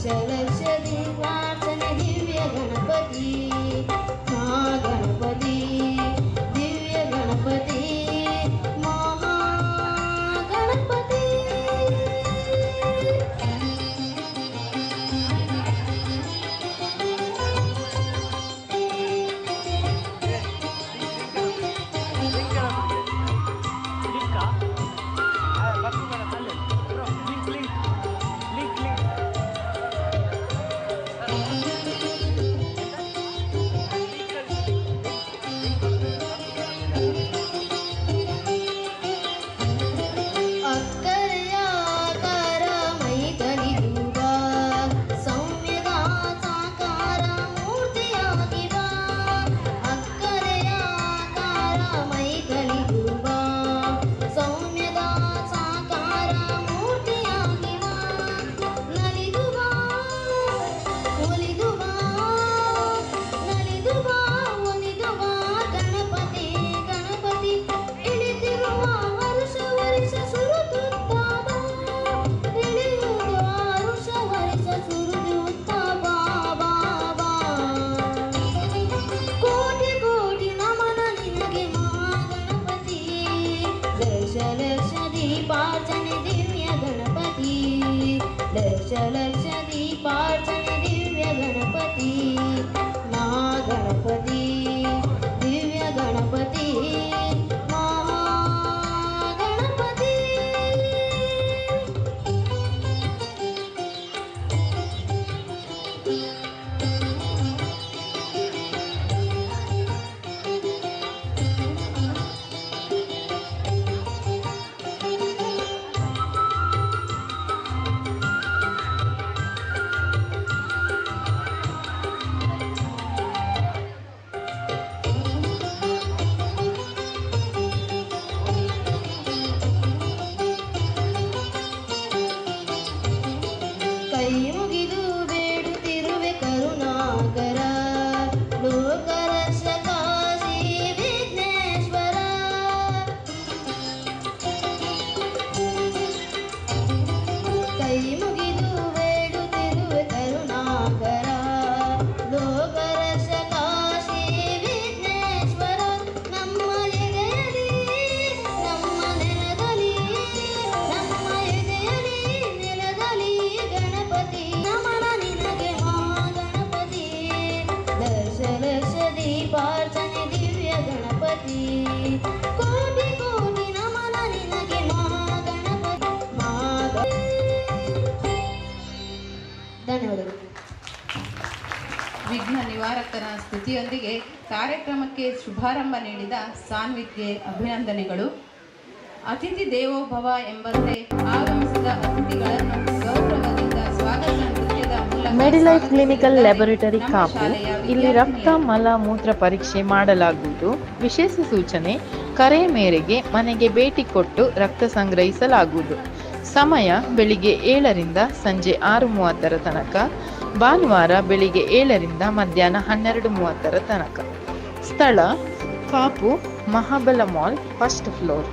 लक्ष दीपार्चने दिव्य गणपती महागणपती दिव्य गणपती महागणपती लक्ष लक्ष दीपार्चने दिव्य गणपती महागणपती दिव्य गणपती महागणपती ಕೈ ಮುಗಿದು ಬೇಡುತ್ತಿರುವೆ ಕರುಣಾಕರ ಲೋಕರಕ್ಷಕ ಶ್ರೀ ವಿಘ್ನೇಶ್ವರ ಕೈ ಮುಗಿದು ಬೇಡುತ್ತಿರುವೆ ಕರುಣಾಕರ ಲೋಕರಕ್ಷಕ ಶ್ರೀ ವಿಘ್ನೇಶ್ವರ ನಮ್ಮ ಎದೆಯಲಿ ನಮ್ಮ ನೆಲದಲ್ಲಿ ನಮ್ಮ ಎದೆಯಲಿ ನೆಲದಲ್ಲಿ ಗಣಪತಿ ನಮನ ನಿನಗೆ ಮಹಾಗಣಪತಿ ಲಕ್ಷ ಲಕ್ಷ ದೀಪಾರ್ಚನೆ ದಿವ್ಯ ಗಣಪತಿ ಕೋಟಿ ಕೋಟಿ ನಮನ ನಿನಗೆ ಮಹಾಗಣಪತಿ ಧನ್ಯವಾದಗಳು. ವಿಘ್ನ ನಿವಾರಕರ ಸ್ತುತಿಯೊಂದಿಗೆ ಕಾರ್ಯಕ್ರಮಕ್ಕೆ ಶುಭಾರಂಭ ನೀಡಿದ ಸಾನ್ವಿಗೆ ಅಭಿನಂದನೆಗಳು. ಅತಿಥಿ ದೇವೋಭವ ಎಂಬಂತೆ ಆಗಮಿಸಿದ ಅತಿಥಿಗಳನ್ನು ಗೌರವದಿಂದ ಸ್ವಾಗತ ನೃತ್ಯದ ಮೂಲಕ ಮೆಡಿಲೈಫ್ ಕ್ಲಿನಿಕಲ್ ಲ್ಯಾಬೊರೇಟರಿ ಕಾಪು. ಇಲ್ಲಿ ರಕ್ತ ಮಲ ಮೂತ್ರ ಪರೀಕ್ಷೆ ಮಾಡಲಾಗುವುದು. ವಿಶೇಷ ಸೂಚನೆ: ಕರೆ ಮೇರೆಗೆ ಮನೆಗೆ ಭೇಟಿ ಕೊಟ್ಟು ರಕ್ತ ಸಂಗ್ರಹಿಸಲಾಗುವುದು. ಸಮಯ ಬೆಳಿಗ್ಗೆ 7ರಿಂದ ಸಂಜೆ 6:30 ತನಕ. ಭಾನುವಾರ ಬೆಳಿಗ್ಗೆ 7ರಿಂದ ಮಧ್ಯಾಹ್ನ 12:30 ತನಕ. ಸ್ಥಳ: Kapu, Mahabala mall, first floor.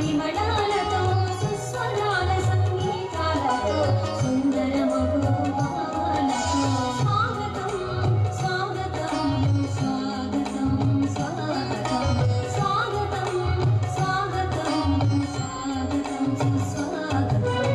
పరిమళాలతో సుస్వరాల సంగీతాలతో సుందర మధుభావాలతో స్వాగతం స్వాగతం స్వాగతం స్వాగతం స్వాగతం స్వాగతం స్వాగతం సుస్వాగతం.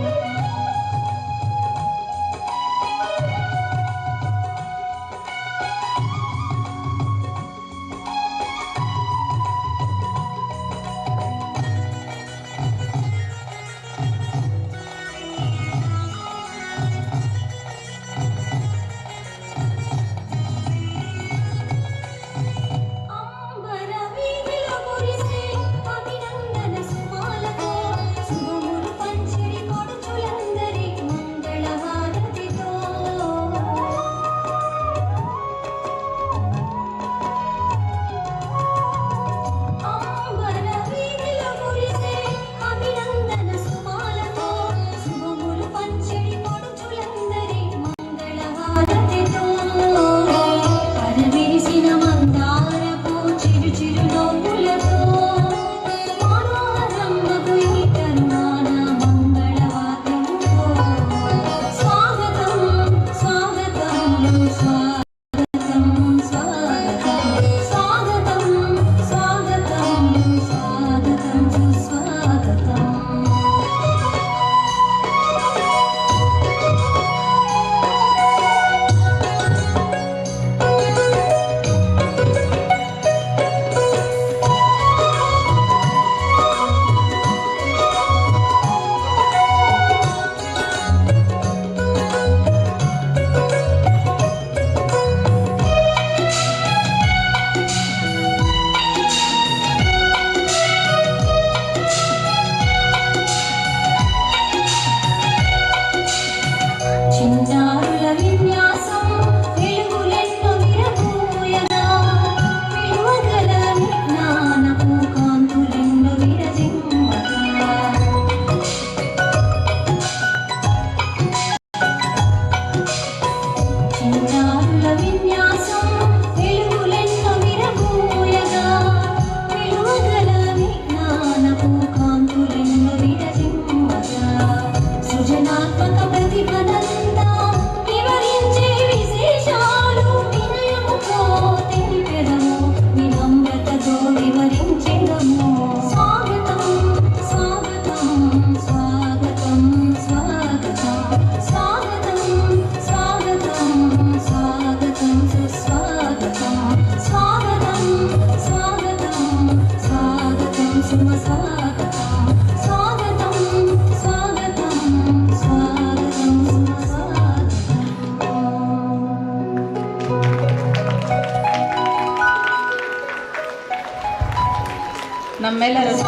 అంబర వీధిలో కురిసే అభినందన సుమాలతో శుభములు పంచిడి కొడుచులందరి మంగళహారతితో అంబర వీధిలో కురిసే అభినందన సుమాలతో శుభములు పంచిడి కొడుచులందరి మంగళహారతితో పరవిరిసిన మందారపు చిరు చిరు నవ్వులతో మనోహరమ్మకు ఈ కరుణాన మంగళవాద్యముతో స్వాగతం స్వాగతం స్వాగతం స్వాగతం స్వాగతం స్వాగతం స్వాగతం సుస్వాగతం. చిన్నారుల విన్యాసం వెలుగులెన్నో విరబూయగా విలువగల విజ్ఞానపు కాంతులెన్నో విరజిమ్మగా చిన్నారుల విన్యాసం వెలుగులెన్నో విరబూయగా విలువగల విజ్ఞానపు కాంతులెన్నో విరజిమ్మగా సృజనాత్మక ప్రతిభనంతా వివరించే విశేషాలు వినయముతో తెలిపెదము వినమ్రతతో వివరించెదము. స్వాగతం స్వాగతం స్వాగతం స్వాగతం స్వాగతం స్వాగతం స్వాగతం సుస్వాగతం స్వాగతం స్వాగతం స్వాగతం సుమస్వాగతం స్వాగతం స్వాగతం స్వాగతం సుమస్వాగతం. ನಮ್ಮೆಲ್ಲರನ್ನು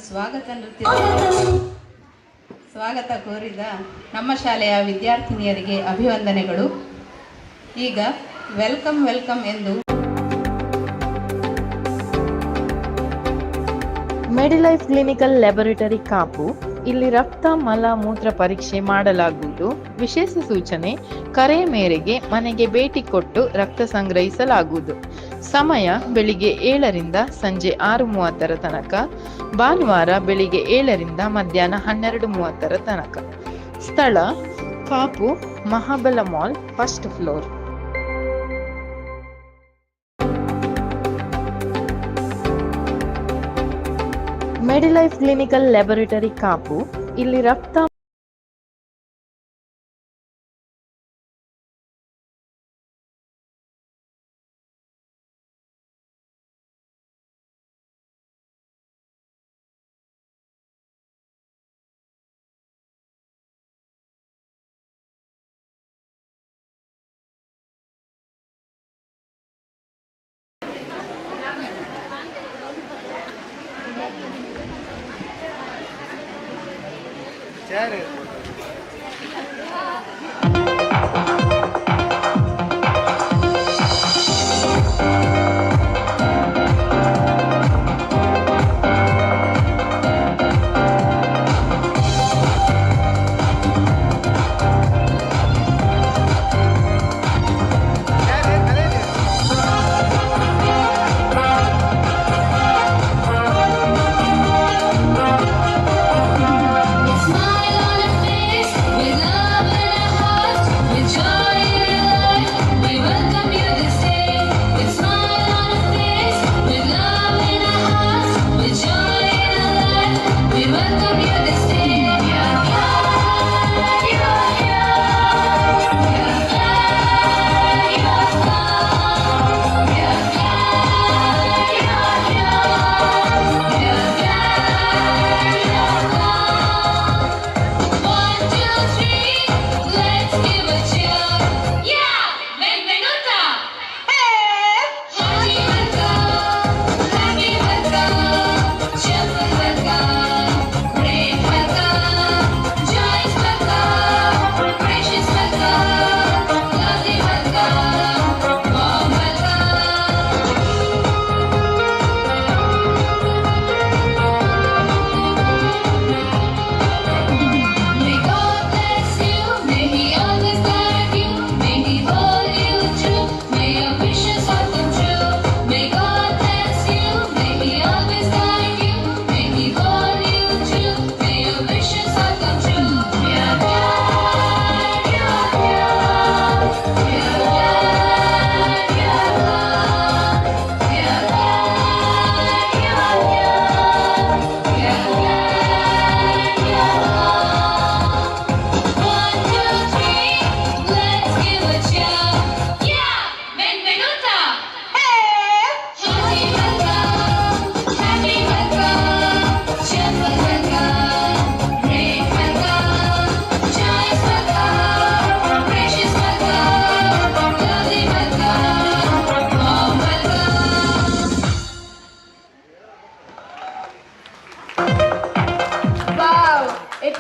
ಸ್ವಾಗತ ನೃತ್ಯ ಸ್ವಾಗತ ಕೋರಿದ ನಮ್ಮ ಶಾಲೆಯ ವಿದ್ಯಾರ್ಥಿನಿಯರಿಗೆ ಅಭಿವಂದನೆಗಳು. ಈಗ ವೆಲ್ಕಮ್ ವೆಲ್ಕಮ್ ಎಂದು ಮೆಡಿಲೈಫ್ ಕ್ಲಿನಿಕಲ್ ಲ್ಯಾಬೊರೇಟರಿ ಕಾಪು. ಇಲ್ಲಿ ರಕ್ತ ಮಲ ಮೂತ್ರ ಪರೀಕ್ಷೆ ಮಾಡಲಾಗುವುದು. ವಿಶೇಷ ಸೂಚನೆ: ಕರೆ ಮೇರೆಗೆ ಮನೆಗೆ ಭೇಟಿ ಕೊಟ್ಟು ರಕ್ತ ಸಂಗ್ರಹಿಸಲಾಗುವುದು. ಸಮಯ ಬೆಳಿಗ್ಗೆ 7ರಿಂದ ಸಂಜೆ 6:30 ತನಕ, ಭಾನುವಾರ ಬೆಳಿಗ್ಗೆ 7ರಿಂದ ಮಧ್ಯಾಹ್ನ 12:30 ತನಕ. ಸ್ಥಳ: Kapu Mahabala mall, first floor. Medilife clinical laboratory Kapu. ಇಲ್ಲಿ ರಕ್ತ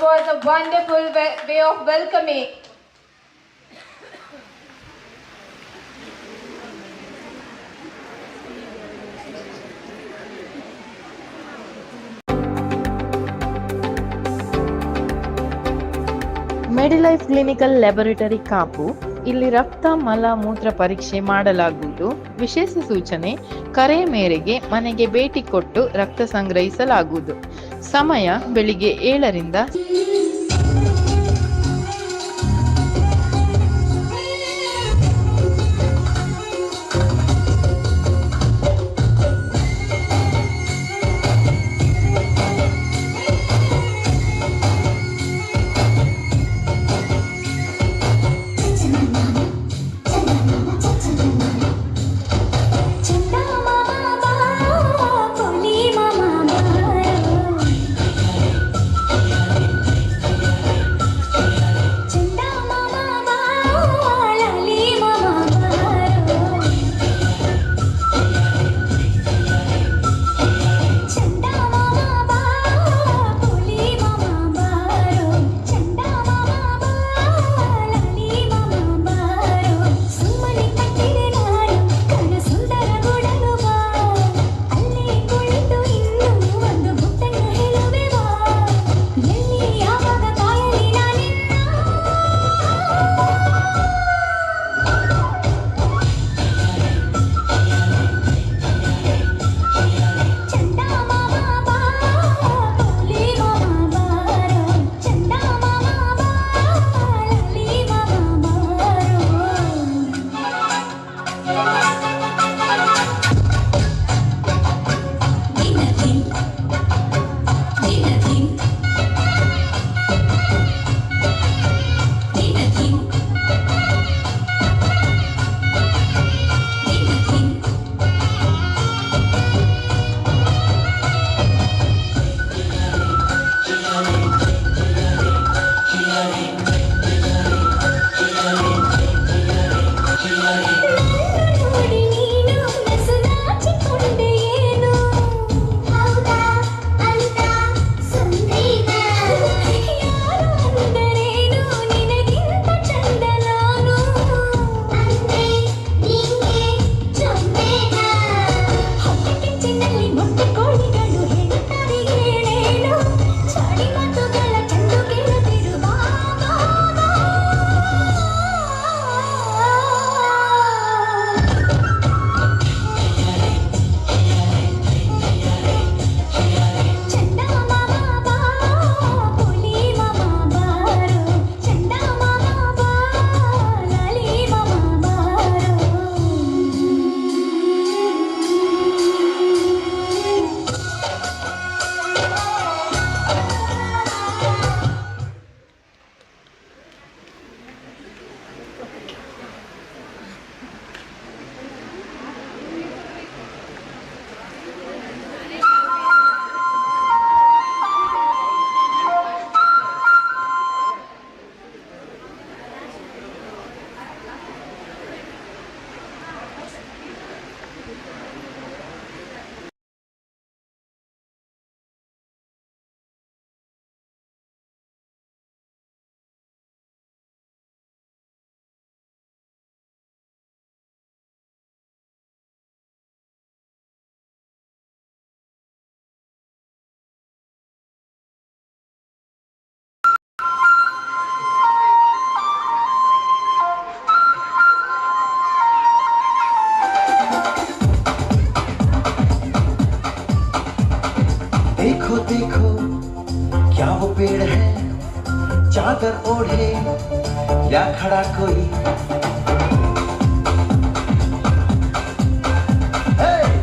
was a wonderful way of welcoming. Medilife clinical laboratory Kapu. ಇಲ್ಲಿ ರಕ್ತ ಮಲ ಮೂತ್ರ ಪರೀಕ್ಷೆ ಮಾಡಲಾಗುವುದು. ವಿಶೇಷ ಸೂಚನೆ: ಕರೆ ಮೇರೆಗೆ ಮನೆಗೆ ಭೇಟಿ ಕೊಟ್ಟು ರಕ್ತ ಸಂಗ್ರಹಿಸಲಾಗುವುದು. ಸಮಯ ಬೆಳಿಗ್ಗೆ 7ರಿಂದ देखो देखो क्या वो पेड़ है, चादर ओढ़े या खड़ा कोई।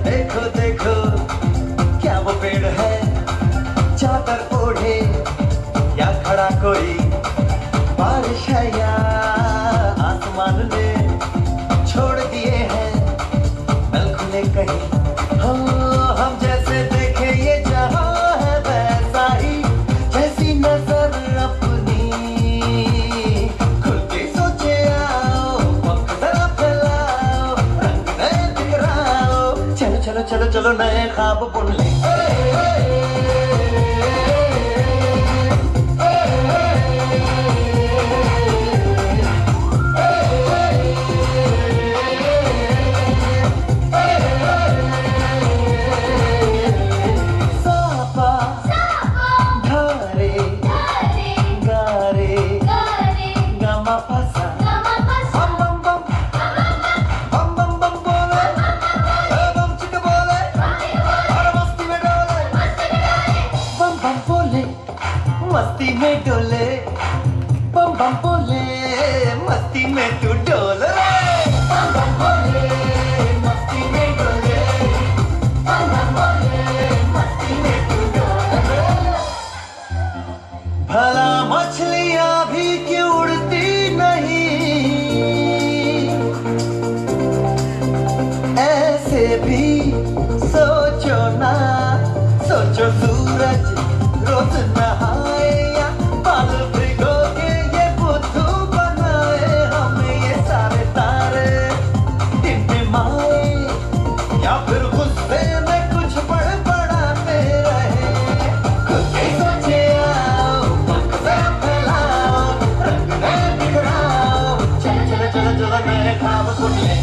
देखो देखो क्या वो पेड़ है, चादर ओढ़े या खड़ा कोई। बारिश है या आसमान ने छोड़ दिए हैं नल खुले कहीं। हम जैसे देखे ये जहां है वैसा ही, जैसी नजर अपनी खुल के सोचे आओ, पंख जरा फैलाओ, रंग नए बिखराओ। चलो चलो चलो चलो नए ख्वाब बुन ले। मस्ती में डोले बम बम बोले मस्ती में तू डोल रे बम बम बोले मस्ती में डोले बम बम बोले मस्ती में तू डोल रे भला मछलियां भी क्यों उड़ती नहीं ऐसे भी सोचो ना सोचो सूरज रोज नहाए या बाल भिगो के ये बुद्धू बनाए हमें ये सारे तारे टिमटिमाए या फिर गुस्से में कुछ बड़बड़ाते रहे खुद के सोचे आओ पंख से फैलाओ रंग में बिखराओ चल चल चल चल नए ख्वाब सुन ले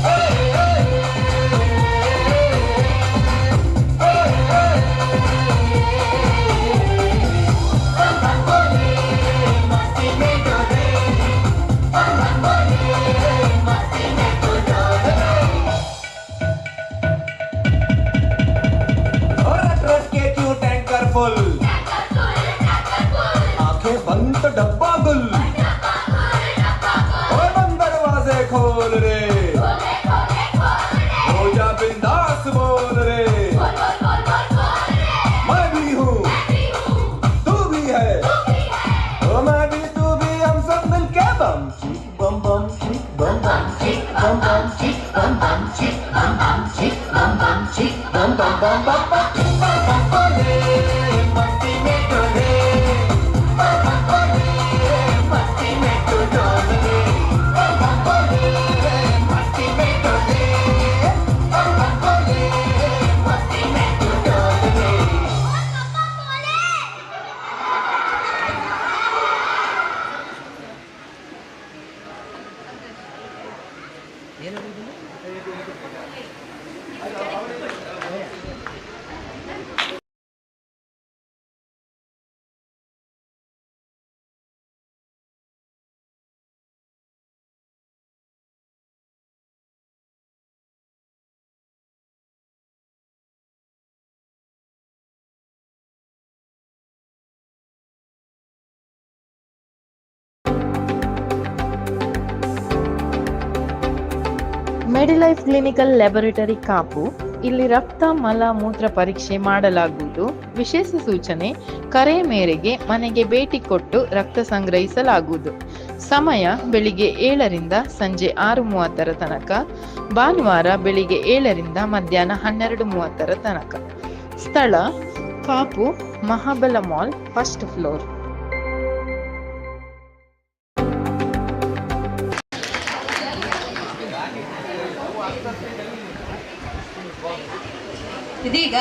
आंखें बंद तो डब्बा गुल और बंद दरवाजे खोल रे हो जा बिंदास बोल रे मैं भी हूँ तू भी है ओ मैं भी तू भी हम सब मिलके बम चिक बम बम चिक बम बम चिक बम बम चिक बम बम चिक बम बम चिक बम बम चिक बम बम बम बम बम बम बोले मस्ती में डोले बम बोले मस्ती में तू डोल रे बम बोले मस्ती में डोले बम बोले मस्ती में तू डोल रे ಮೆಡಿಲೈಫ್ ಕ್ಲಿನಿಕಲ್ ಲ್ಯಾಬೊರೇಟರಿ ಕಾಪು. ಇಲ್ಲಿ ರಕ್ತ ಮಲ ಮೂತ್ರ ಪರೀಕ್ಷೆ ಮಾಡಲಾಗುವುದು. ವಿಶೇಷ ಸೂಚನೆ: ಕರೆ ಮೇರೆಗೆ ಮನೆಗೆ ಭೇಟಿ ಕೊಟ್ಟು ರಕ್ತ ಸಂಗ್ರಹಿಸಲಾಗುವುದು. ಸಮಯ ಬೆಳಿಗ್ಗೆ 7ರಿಂದ ಸಂಜೆ 6:30 ತನಕ, ಭಾನುವಾರ ಬೆಳಿಗ್ಗೆ 7ರಿಂದ ಮಧ್ಯಾಹ್ನ 12:30 ತನಕ. ಸ್ಥಳ: Kapu, Mahabala mall, first floor. ಇದೀಗ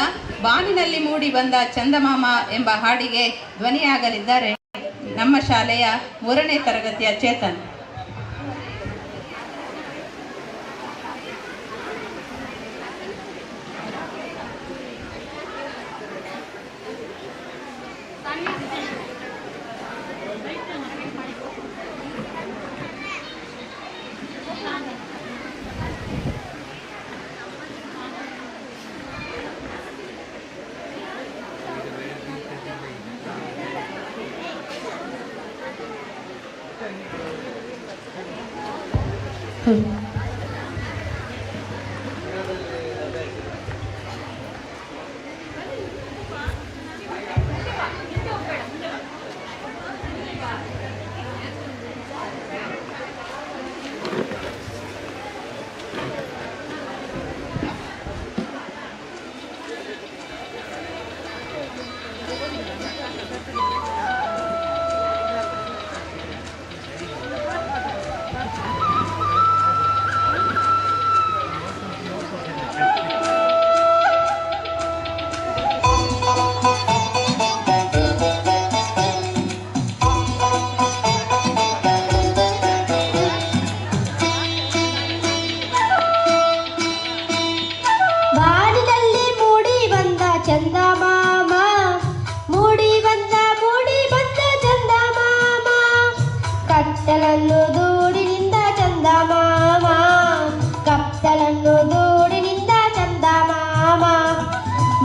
ಬಾನಿನಲ್ಲಿ ಮೂಡಿ ಬಂದ ಚಂದಮಾಮ ಎಂಬ ಹಾಡಿಗೆ ಧ್ವನಿಯಾಗಲಿದ್ದಾರೆ ನಮ್ಮ ಶಾಲೆಯ 3ನೇ ತರಗತಿಯ ಚೇತನ್.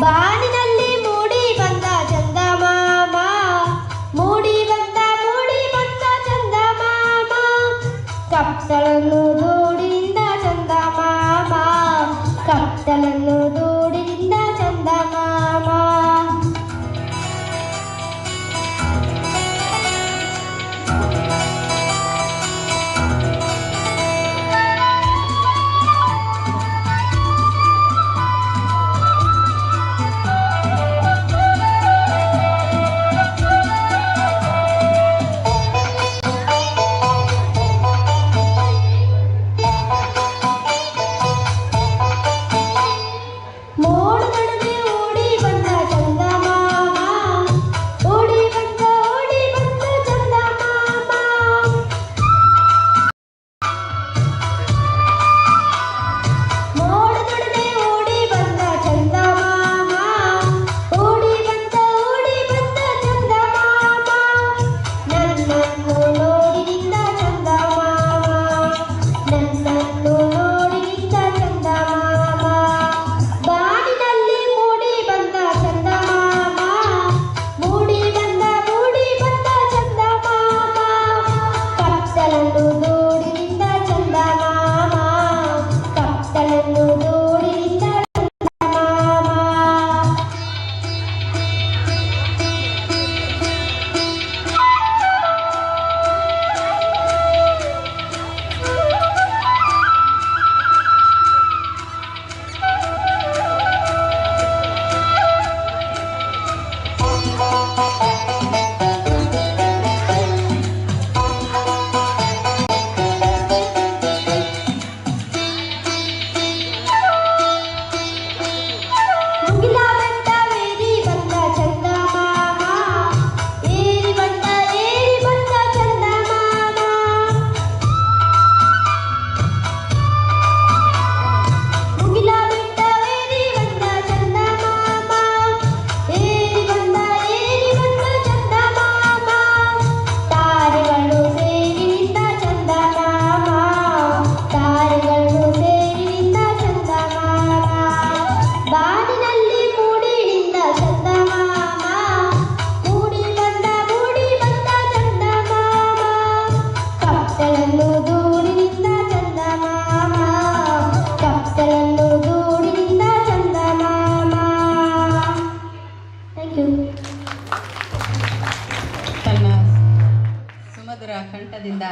ಬಾನಿನಲ್ಲಿ ಮೂಡಿ ಬಂದ ಚಂದಮಾಮ ಮೂಡಿ ಬಂದ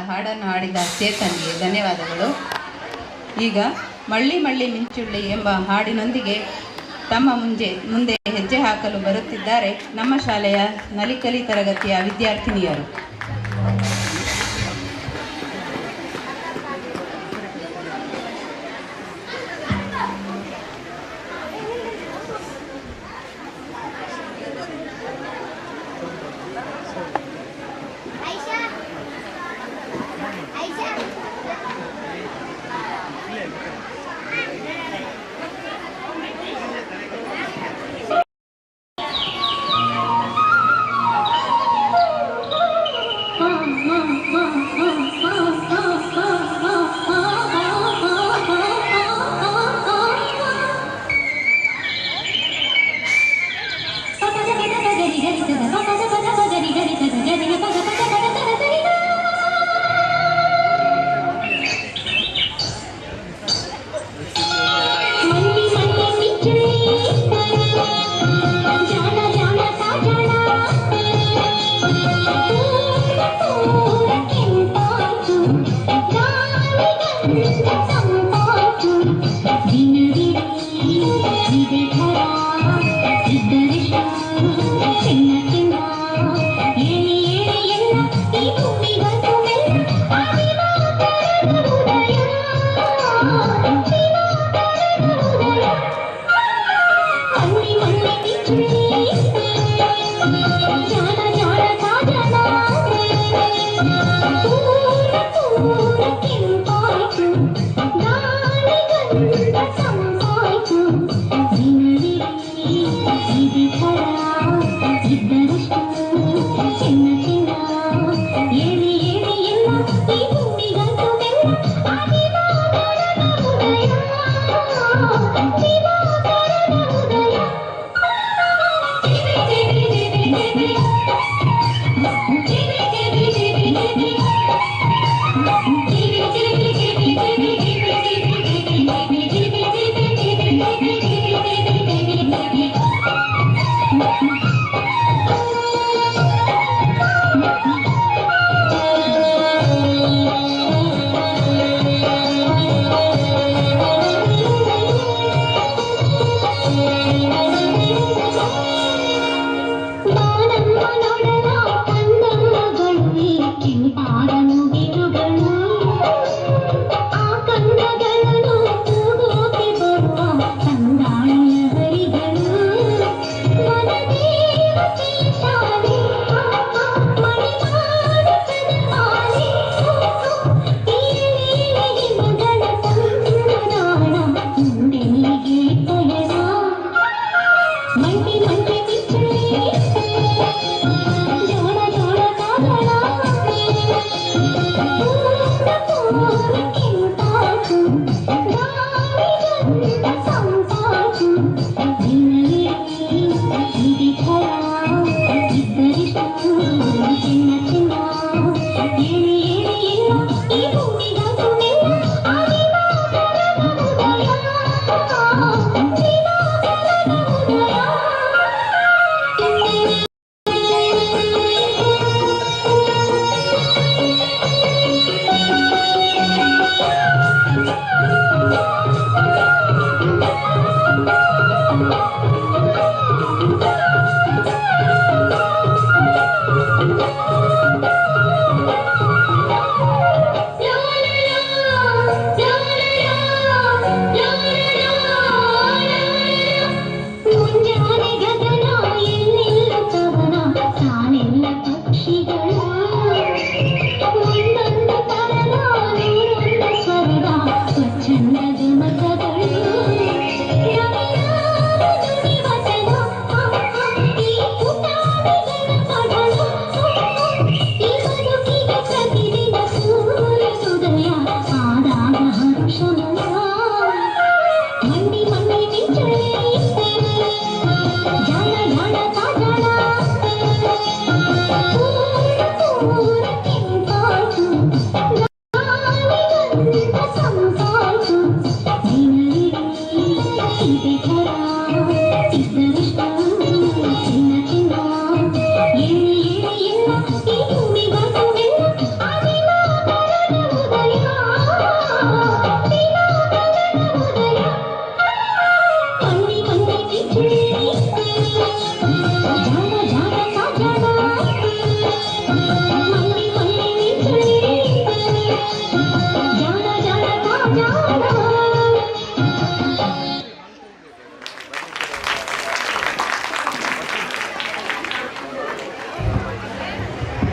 ಹಾಡನ್ನು ಹಾಡಿದ ಚೇತನ್ಗೆ ಧನ್ಯವಾದಗಳು. ಈಗ ಮಳ್ಳಿ ಮಳ್ಳಿ ಮಿಂಚುಳ್ಳಿ ಎಂಬ ಹಾಡಿನೊಂದಿಗೆ ತಮ್ಮ ಮುಂದೆ ಹೆಜ್ಜೆ ಹಾಕಲು ಬರುತ್ತಿದ್ದಾರೆ ನಮ್ಮ ಶಾಲೆಯ ನಲಿಕಲಿ ತರಗತಿಯ ವಿದ್ಯಾರ್ಥಿನಿಯರು.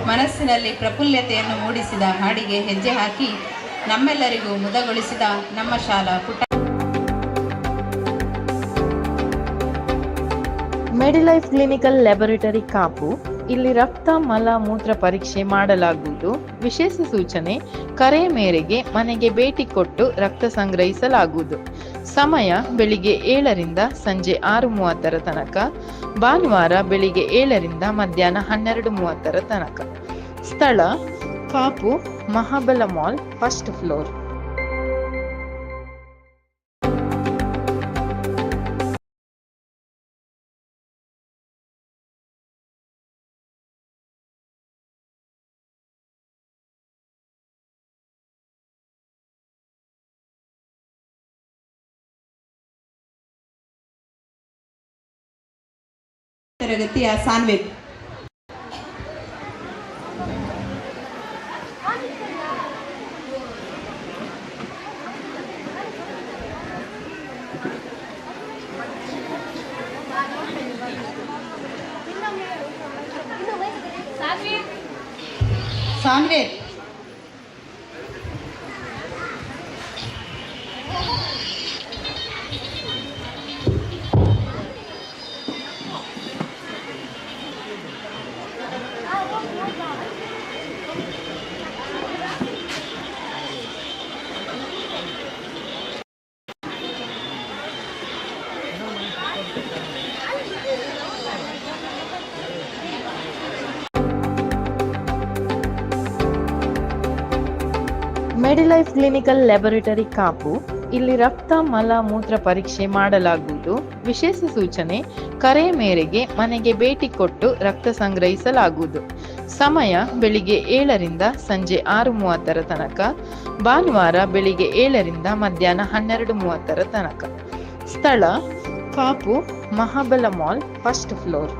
ಮನಸ್ಸಿನಲ್ಲಿ ಪ್ರಫುಲ್ಲತೆಯನ್ನು ಮೂಡಿಸಿದ ಹಾಡಿಗೆ ಹೆಜ್ಜೆ ಹಾಕಿ ನಮ್ಮೆಲ್ಲರಿಗೂ ಮುದಗೊಳಿಸಿದ ನಮ್ಮ ಶಾಲಾ ಪುಟ್ಟ ಮೆಡಿಲೈಫ್ ಕ್ಲಿನಿಕಲ್ ಲ್ಯಾಬೊರೇಟರಿ ಕಾಪು. ಇಲ್ಲಿ ರಕ್ತ ಮಲ ಮೂತ್ರ ಪರೀಕ್ಷೆ ಮಾಡಲಾಗುವುದು. ವಿಶೇಷ ಸೂಚನೆ: ಕರೆ ಮೇರೆಗೆ ಮನೆಗೆ ಭೇಟಿ ಕೊಟ್ಟು ರಕ್ತ ಸಂಗ್ರಹಿಸಲಾಗುವುದು. ಸಮಯ ಬೆಳಿಗ್ಗೆ 7ರಿಂದ ಸಂಜೆ 6:30 ತನಕ, ಭಾನುವಾರ ಬೆಳಿಗ್ಗೆ 7ರಿಂದ ಮಧ್ಯಾಹ್ನ 12:30 ತನಕ. ಸ್ಥಳ: Kapu Mahabala mall, first floor. ತರಗತಿಯ Sanveth. Sanveth Medilife clinical laboratory Kapu. ಇಲ್ಲಿ ರಕ್ತ ಮಲ ಮೂತ್ರ ಪರೀಕ್ಷೆ ಮಾಡಲಾಗುವುದು. ವಿಶೇಷ ಸೂಚನೆ: ಕರೆ ಮೇರೆಗೆ ಮನೆಗೆ ಭೇಟಿ ಕೊಟ್ಟು ರಕ್ತ ಸಂಗ್ರಹಿಸಲಾಗುವುದು. ಸಮಯ ಬೆಳಿಗ್ಗೆ 7ರಿಂದ ಸಂಜೆ 6:30 ತನಕ, ಭಾನುವಾರ ಬೆಳಿಗ್ಗೆ 7ರಿಂದ ಮಧ್ಯಾಹ್ನ 12:30 ತನಕ. ಸ್ಥಳ: Kapu Mahabala mall, first floor.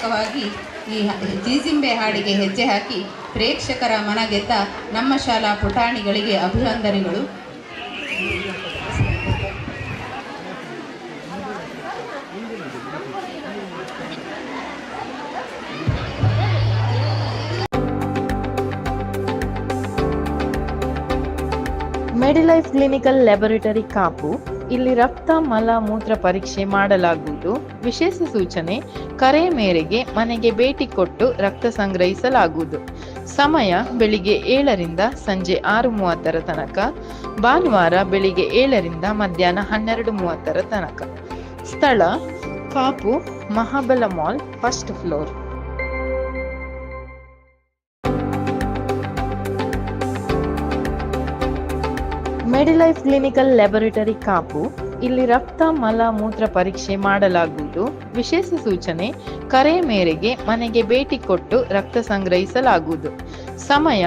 ಪೂರ್ವಕವಾಗಿ ಈ ಜೀಜಿಂಬೆ ಹಾಡಿಗೆ ಹೆಜ್ಜೆ ಹಾಕಿ ಪ್ರೇಕ್ಷಕರ ಮನಗೆದ್ದ ನಮ್ಮ ಶಾಲಾ ಪುಟಾಣಿಗಳಿಗೆ ಅಭಿನಂದನೆಗಳು. ಮೆಡಿಲೈಫ್ ಕ್ಲಿನಿಕಲ್ ಲ್ಯಾಬೊರೇಟರಿ ಕಾಪು. ಇಲ್ಲಿ ರಕ್ತ ಮಲ ಮೂತ್ರ ಪರೀಕ್ಷೆ ಮಾಡಲಾಗುವುದು. ವಿಶೇಷ ಸೂಚನೆ: ಕರೆ ಮೇರೆಗೆ ಮನೆಗೆ ಭೇಟಿ ಕೊಟ್ಟು ರಕ್ತ ಸಂಗ್ರಹಿಸಲಾಗುವುದು. ಸಮಯ ಬೆಳಿಗ್ಗೆ 7ರಿಂದ ಸಂಜೆ 6:30 ತನಕ, ಭಾನುವಾರ ಬೆಳಿಗ್ಗೆ 7ರಿಂದ ಮಧ್ಯಾಹ್ನ 12:30 ತನಕ. ಸ್ಥಳ: Kapu Mahabala mall, first floor. Medilife clinical laboratory Kapu. ಇಲ್ಲಿ ರಕ್ತ ಮಲ ಮೂತ್ರ ಪರೀಕ್ಷೆ ಮಾಡಲಾಗುವುದು. ವಿಶೇಷ ಸೂಚನೆ: ಕರೆ ಮೇರೆಗೆ ಮನೆಗೆ ಭೇಟಿ ಕೊಟ್ಟು ರಕ್ತ ಸಂಗ್ರಹಿಸಲಾಗುವುದು. ಸಮಯ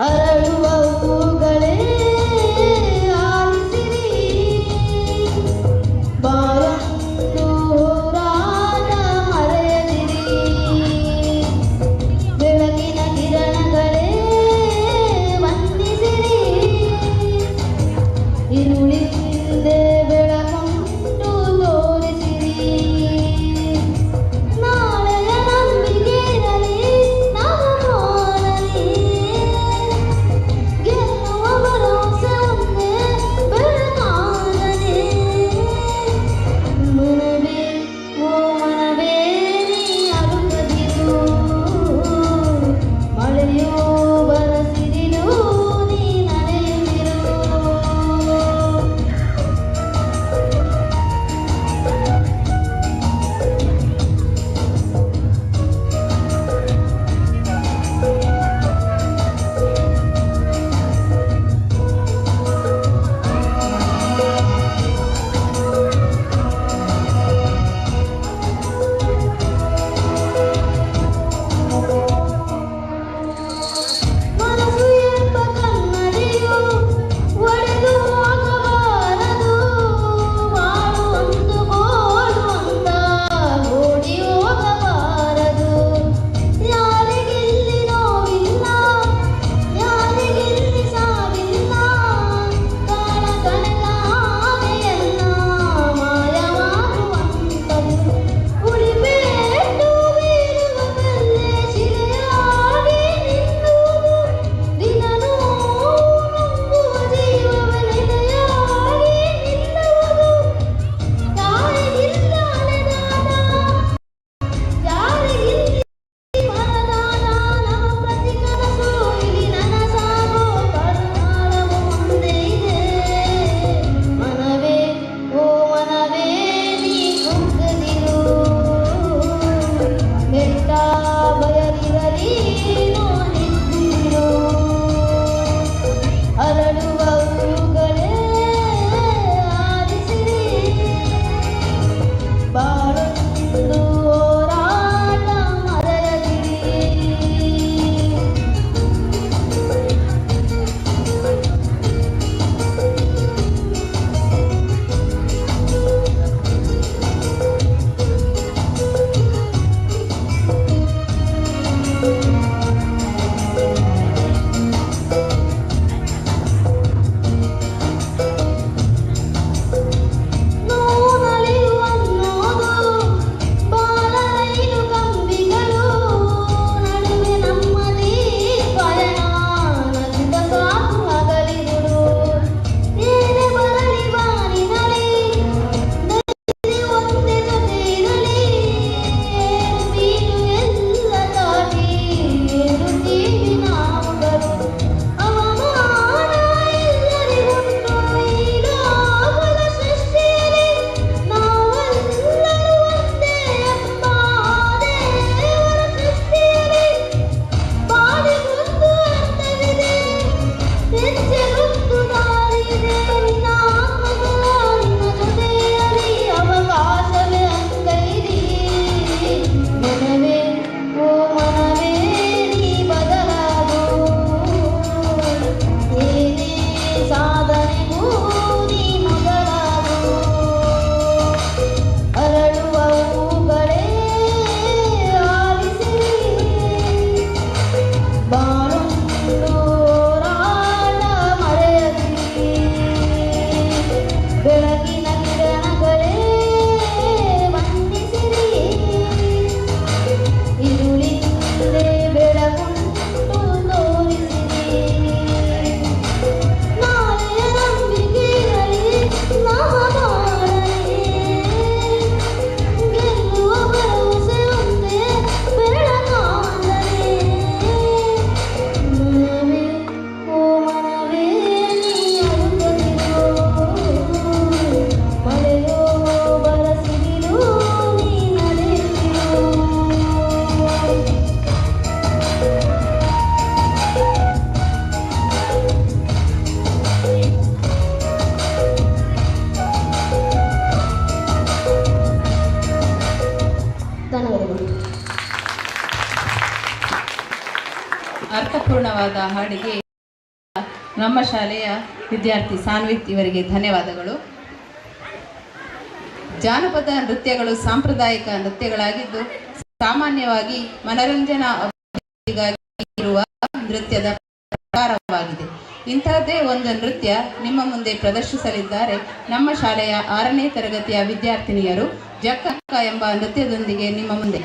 ಅರಳುವ ಹೂಗಳೇ ಆಲಿಸಿರಿ, ಬಾರನ್ನು ಹೋರಾಟ ಮರೆಯದಿರಿ. ಬೆಳಗಿನ ಕಿರಣಗಳೇ ವಂದಿಸಿರಿ, ಇರುಳಿಂದೆ ಬೆಳಕುಂಟು ತೋರಿಸಿರಿ. ನಾಳೆಯ ನಂಬಿಕೆಯಲ್ಲಿ ನಾವು ಮಾಡಲಿ, ಗೆಲ್ಲುವ ಸುಮಧುರವಾದ ಹಾಡಿಗೆ ನಮ್ಮ ಶಾಲೆಯ ವಿದ್ಯಾರ್ಥಿ ಸಾನ್ವಿತ್ ಇವರಿಗೆ ಧನ್ಯವಾದಗಳು. ಜಾನಪದ ನೃತ್ಯಗಳು ಸಾಂಪ್ರದಾಯಿಕ ನೃತ್ಯಗಳಾಗಿದ್ದು ಸಾಮಾನ್ಯವಾಗಿ ಮನರಂಜನಾ ಅಭಿವೃದ್ಧಿಗಾಗಿ ಇರುವ ನೃತ್ಯದ ಪ್ರಕಾರವಾಗಿದೆ. ಇಂತಹದ್ದೇ ಒಂದು ನೃತ್ಯ ನಿಮ್ಮ ಮುಂದೆ ಪ್ರದರ್ಶಿಸಲಿದ್ದಾರೆ ನಮ್ಮ ಶಾಲೆಯ 6ನೇ ತರಗತಿಯ ವಿದ್ಯಾರ್ಥಿನಿಯರು. ಜಕ್ಕಕ್ಕ ಎಂಬ ನೃತ್ಯದೊಂದಿಗೆ ನಿಮ್ಮ ಮುಂದೆ.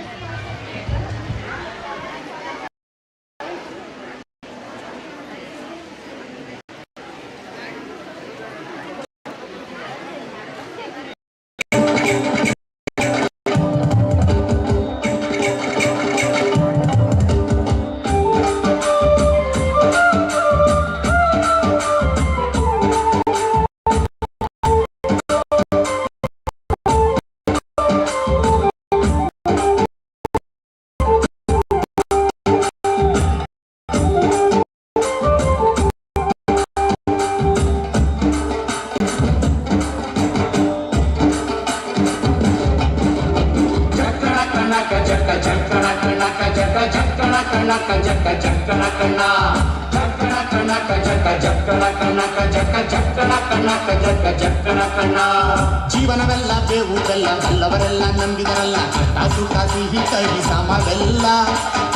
ಜೀವನವೆಲ್ಲ ಬೇವು ಬೆಲ್ಲ ಬಲ್ಲವರೆಲ್ಲ ನಂಬಿದರಲ್ಲ ಕಟ್ಟಾಸು ಸಿಹಿ ಕೈ ಸಮವೆಲ್ಲ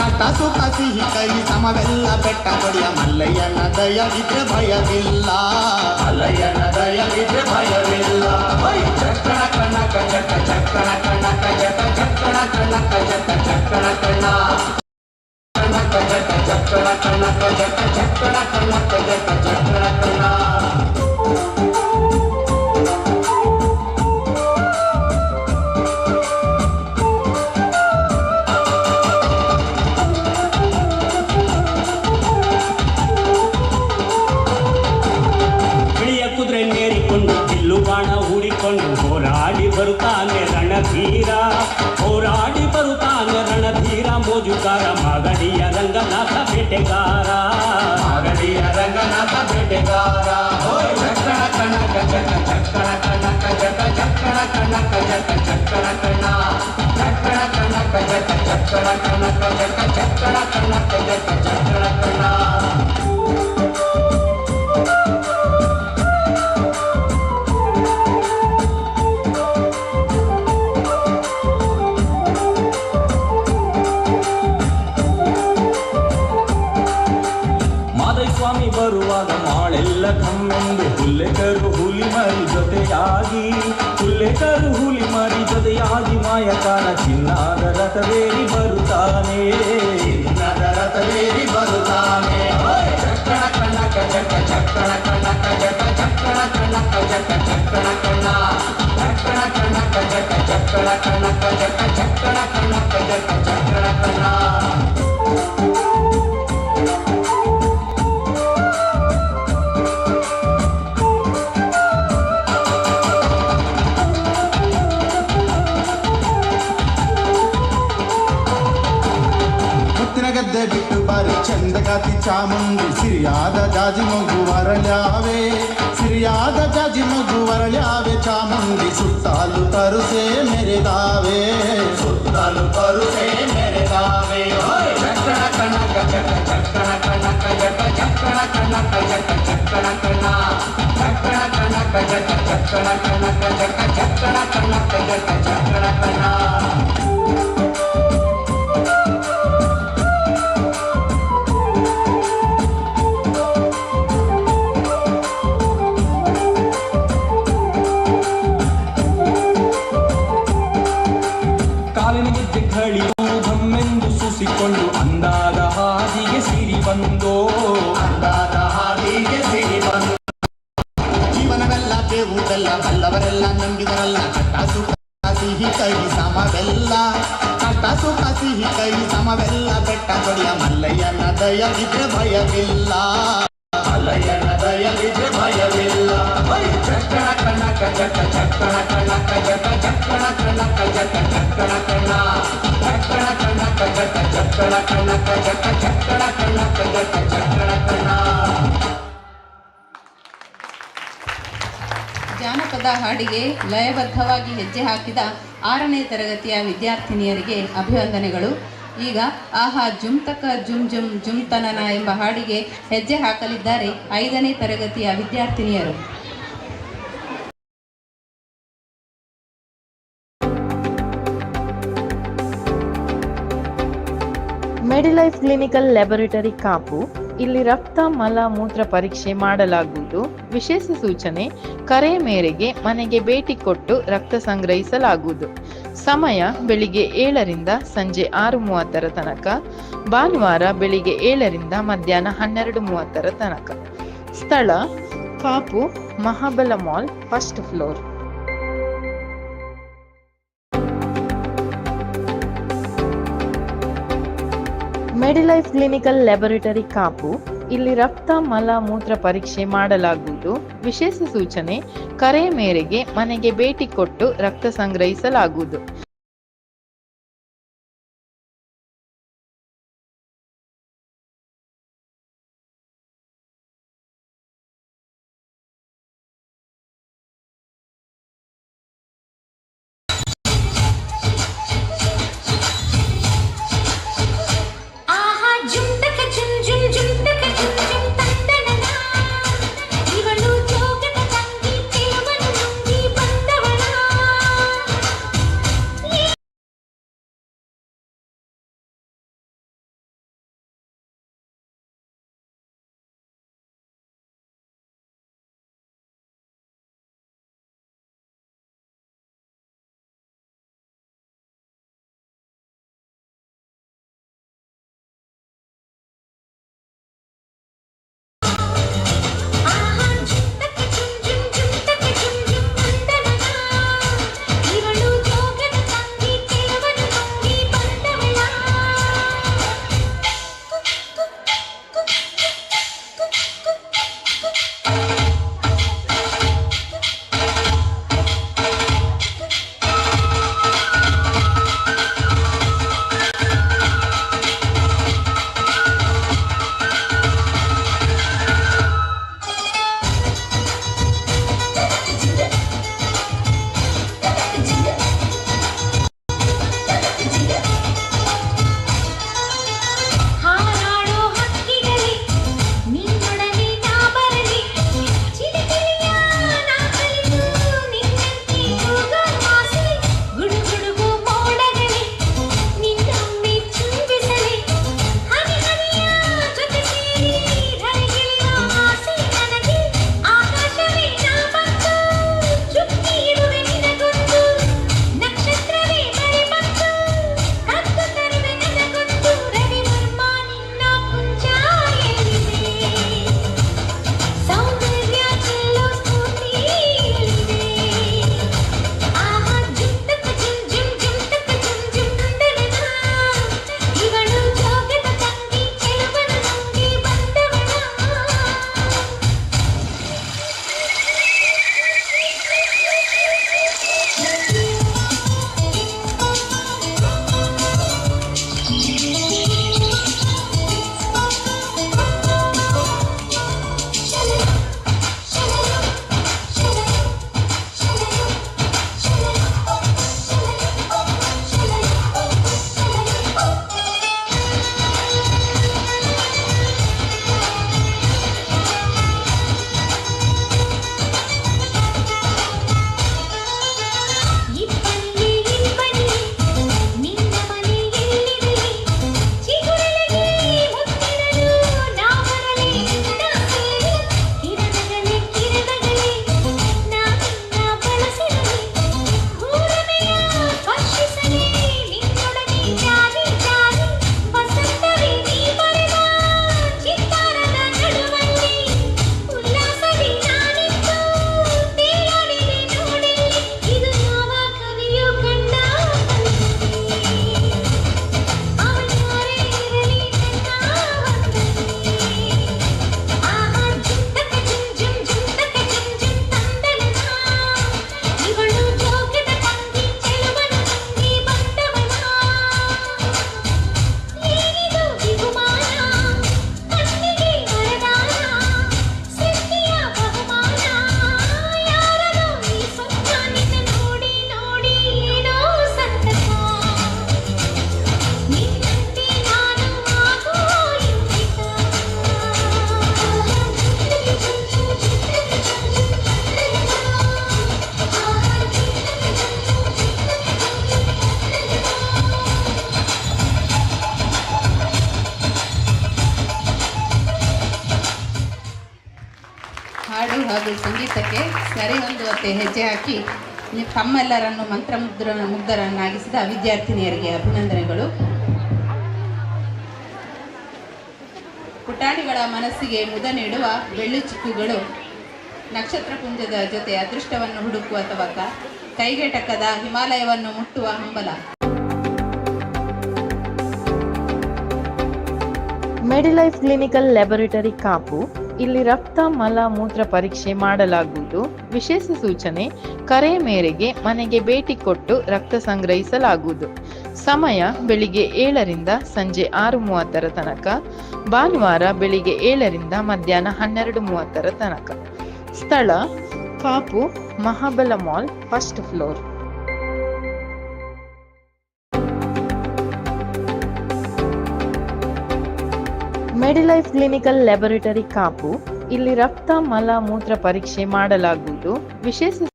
ಕಟ್ಟಾಸು ಸಿಹಿ ಕೈ ಸಮವೆಲ್ಲ ಬೆಟ್ಟ ಕೊಡಿಯ ಮಲ್ಲಯ್ಯನ ದಯವಿದ್ರೆ ಭಯವಿಲ್ಲ ಮಲ್ಲಯ್ಯನ ದಯವಿದ್ರೆ ಭಯವಿಲ್ಲ ಚಕ್ಕಣ ಕಣಕ ಚಕ್ಕ ಚಕ್ಕಣ ಕಣಕ ಜಕ ಚಕ್ಕಣ ಕಣಕ ಜಕ ಚಕ್ಕಣ ಕಣ ಕಣಕ ಜಕ ಚಕ್ಕಣ ಕಣಕ ಜಕ ಚಕ್ಕಣ ಕಣಕ ಜಕ ಚಕ್ಕಣ ಕಣ. ಹೋರಾಡಿ ಬರುತ್ತಾನೆ ರಣಧೀರ ಹೋರಾಡಿ ಬರುತ್ತಾನೆ ರಣಧೀರ ಮೋಜುಗಾರ ಮಾಗಡಿಯ ರಂಗನಾಥ ಬೇಟೆಗಾರ ಮಾಗಡಿಯ ರಂಗನಾಥ ಬೇಟೆಗಾರ ಚಕ್ಕಣ ಕಣಕ ಜಕ ಚಕ್ಕಣ ಕಣಕ ಜಕ ಚಕ್ಕಣ ಕಣಕ ಜಕ ಚಕ್ಕಣ ಕಣ ಚಕ್ಕಣ ಕಣಕ ಜಕ ಚಕ್ಕಣ ಕಣಕ ಜಕ ಚಕ್ಕಣ ಕಣಕ ಜಕ ಚಕ್ಕಣ ಕಣ. ಸ್ವಾಮಿ ಬರುವಾಗ ಮಾಳೆಲ್ಲ ಕಮ್ಮೆಂದು ಹುಲ್ಲೆಕರು ಹುಲಿ ಮರಿ ಜೊತೆಯಾಗಿ ಹುಲ್ಲೆಕರು ಹುಲಿ ಮರಿ ಜೊತೆಯಾಗಿ ಮಾಯಕಾನ ಚಿನ್ನದ ರಥವೇರಿ ಬರುತ್ತಾನೆ ಚಿನ್ನದ ರಥವೇರಿ ಬರುತ್ತಾನೆ ಚಕ್ಕಣ ಕಣಕ ಜಕ ಚಕ್ಕಣ ಕಣಕ ಜಕ ಚಕ್ಕಣ ಕಣಕ ಜಕ ಚಕ್ಕಣ ಕಣ ಚಕ್ಕಣ ಕಣಕ ಜಕ ಚಕ್ಕಣ ಕಣಕ ಜಕ ಚಕ್ಕಣ ಕಣಕ ಜಕ ಚಕ್ಕಣ ಕಣ. ಗದ್ದೆ ಬಿಟ್ಟು ಬಾರಿ ಚಂದಗಾತಿ ಚಾಮುಂಡಿ ಸಿರಿಯಾದ ಜಾಜಿ ಮಗು ವರಳ್ಯಾವೆ ಸಿರಿಯಾದ ಜಾಜಿ ಮಗು ವರಳ್ಯಾವೆ ಚಾಮುಂಡಿ ಸುತ್ತಾಲು ತರುಸೆ ಮೆರೆದಾವೆ ಸುತ್ತಾಲು ತರುಸೆ ಮೆರೆದಾವೆ ಚಕ್ಕಣ ಕಣಕ ಜಕ ಚಕ್ಕಣ ಕಣಕ ಜಕ ಚಕ್ಕಣ ಕಣಕ ಜಕ ಚಕ್ಕಣ ಕಣ ಚಕ್ಕಣ ಕಣಕ ಜಕ ಚಕ್ಕಣ ಕಣಕ ಜಕ ಚಕ್ಕಣ ಕಣಕ ಜಕ ಚಕ್ಕಣ ಕಣ. ಘಮ್ಮೆಂದು ಸುಸಿಕೊಂಡು ಅಂದಾದ ಹಾದಿಗೆ ಸಿರಿ ಬಂದೋ ಅಂದಾದ ಹಾದಿಗೆ ಸಿರಿ ಬಂದು ಜೀವನವೆಲ್ಲ ಬೇವು ಬೆಲ್ಲ ಬಲ್ಲವರೆಲ್ಲ ನಂಬಿದರಲ್ಲ ಕಟ್ಟಾಸು ಸಿಹಿ ಕೈ ಸಮವೆಲ್ಲ ಕಟ್ಟಾಸು ಸಿಹಿ ಕೈ ಸಮವೆಲ್ಲ ಬೆಟ್ಟ ಕೊಡಿಯ ಮಲ್ಲಯ್ಯನ ದಯವಿದ್ರೆ ಭಯವಿಲ್ಲ ಮಲ್ಲಯ್ಯನ ದಯವಿದ್ರೆ ಭಯವಿಲ್ಲ ಚಕ್ಕಣ ಕಣಕ ಜಕ ಚಕ್ಕಣ ಕಣಕ ಜಕ ಚಕ್ಕಣ ಕಣಕ ಜಕ ಚಕ್ಕಣ ಕಣ ಚಕ್ಕಣ ಕಣಕ ಜಕ ಚಕ್ಕಣ ಕಣಕ ಜಕ ಚಕ್ಕಣ ಕಣಕ ಜಕ ಚಕ್ಕಣ ಕಣ. ಜಾನಪದ ಹಾಡಿಗೆ ಲಯಬದ್ಧವಾಗಿ ಹೆಜ್ಜೆ ಹಾಕಿದ 6ನೇ ತರಗತಿಯ ವಿದ್ಯಾರ್ಥಿನಿಯರಿಗೆ ಅಭಿವಂದನೆಗಳು. ಈಗ ಆಹಾ ಜುಮ್ತಕ ಜುಮ್ ಜುಮ್ ಜುಮ್ತನನ ಎಂಬ ಹಾಡಿಗೆ ಹೆಜ್ಜೆ ಹಾಕಲಿದ್ದಾರೆ 5ನೇ ತರಗತಿಯ ವಿದ್ಯಾರ್ಥಿನಿಯರು. ಮೆಡಿಲೈಫ್ ಕ್ಲಿನಿಕಲ್ ಲ್ಯಾಬೊರೇಟರಿ ಕಾಪು. ಇಲ್ಲಿ ರಕ್ತ ಮಲ ಮೂತ್ರ ಪರೀಕ್ಷೆ ಮಾಡಲಾಗುವುದು. ವಿಶೇಷ ಸೂಚನೆ: ಕರೆ ಮೇರೆಗೆ ಮನೆಗೆ ಭೇಟಿ ಕೊಟ್ಟು ರಕ್ತ ಸಂಗ್ರಹಿಸಲಾಗುವುದು. ಸಮಯ ಬೆಳಿಗ್ಗೆ 7ರಿಂದ ಸಂಜೆ 6:30 ತನಕ, ಭಾನುವಾರ ಬೆಳಿಗ್ಗೆ 7ರಿಂದ ಮಧ್ಯಾಹ್ನ 12:30 ತನಕ. ಸ್ಥಳ: Kapu Mahabala mall, first floor. Medilife clinical laboratory Kapu. ಇಲ್ಲಿ ರಕ್ತ ಮಲ ಮೂತ್ರ ಪರೀಕ್ಷೆ ಮಾಡಲಾಗುವುದು. ವಿಶೇಷ ಸೂಚನೆ: ಕರೆ ಮೇರೆಗೆ ಮನೆಗೆ ಭೇಟಿ ಕೊಟ್ಟು ರಕ್ತ ಸಂಗ್ರಹಿಸಲಾಗುವುದು. ಹಾಡು ಹಾಗೂ ಸಂಗೀತಕ್ಕೆ ಸರಿ ಹೊಂದುವಂತೆ ಹೆಜ್ಜೆ ಹಾಕಿ ತಮ್ಮೆಲ್ಲರನ್ನು ಮುಗ್ಧರನ್ನಾಗಿಸಿದ ವಿದ್ಯಾರ್ಥಿನಿಯರಿಗೆ ಅಭಿನಂದನೆಗಳು. ಪುಟಾಣಿಗಳ ಮನಸ್ಸಿಗೆ ಮುದ ನೀಡುವ ಬೆಳ್ಳಿ ಚಿಕ್ಕುಗಳು ನಕ್ಷತ್ರಪುಂಜದ ಜೊತೆ ಅದೃಷ್ಟವನ್ನು ಹುಡುಕುವ ತವಕ, ಕೈಗೆಟಕದ ಹಿಮಾಲಯವನ್ನು ಮುಟ್ಟುವ ಹಂಬಲ. ಮೆಡಿಲೈಫ್ ಕ್ಲಿನಿಕಲ್ ಲ್ಯಾಬೊರೇಟರಿ ಕಾಪು. ಇಲ್ಲಿ ರಕ್ತ ಮಲ ಮೂತ್ರ ಪರೀಕ್ಷೆ ಮಾಡಲಾಗುವುದು. ವಿಶೇಷ ಸೂಚನೆ: ಕರೆ ಮೇರೆಗೆ ಮನೆಗೆ ಭೇಟಿ ಕೊಟ್ಟು ರಕ್ತ ಸಂಗ್ರಹಿಸಲಾಗುವುದು. ಸಮಯ ಬೆಳಿಗ್ಗೆ 7ರಿಂದ ಸಂಜೆ 6:30 ತನಕ, ಭಾನುವಾರ ಬೆಳಿಗ್ಗೆ 7ರಿಂದ ಮಧ್ಯಾಹ್ನ 12:30 ತನಕ. ಸ್ಥಳ: Kapu Mahabala mall, first floor. Medilife clinical laboratory Kapu. ಇಲ್ಲಿ ರಕ್ತ ಮಲ ಮೂತ್ರ ಪರೀಕ್ಷೆ ಮಾಡಲಾಗುವುದು. ವಿಶೇಷ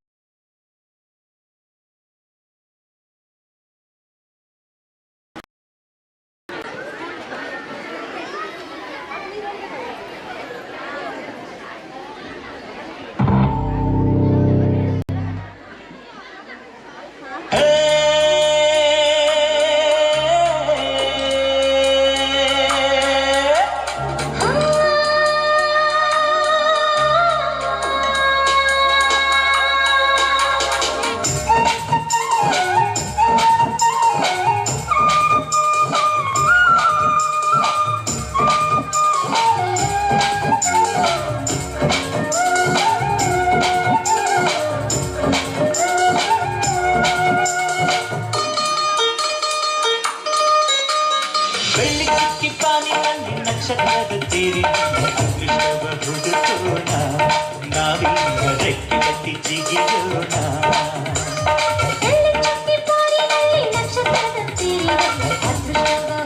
ನಕ್ಷತ್ರದ ತೀರಿ ಅದೃಷ್ಟವ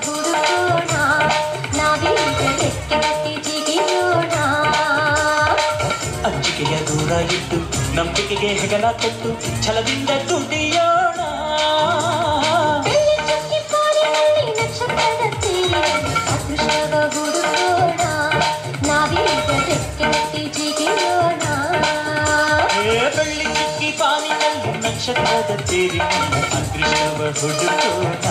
ಹುಡುಕೋಣ, ನಾವೀಗ ರೆಕ್ಕೆ ಕಟ್ಟಿ ಜಿಗಿಯೋಣ. ಅಂಜಿಕೆಯ ದೂರ ಇಟ್ಟು ನಂಬಿಕೆಗೆ ಹೆಗಲ ಕೊಟ್ಟು ಛಲದಿಂದ ದುಡಿಯೋಣ. ಬೆಳ್ಳಿ ಚುಕ್ಕಿ ಪಾನಿನಲ್ಲಿ ನಕ್ಷತ್ರದ ತೇರಿ ಅದೃಷ್ಟವ ಹುಡುಕೋಣ,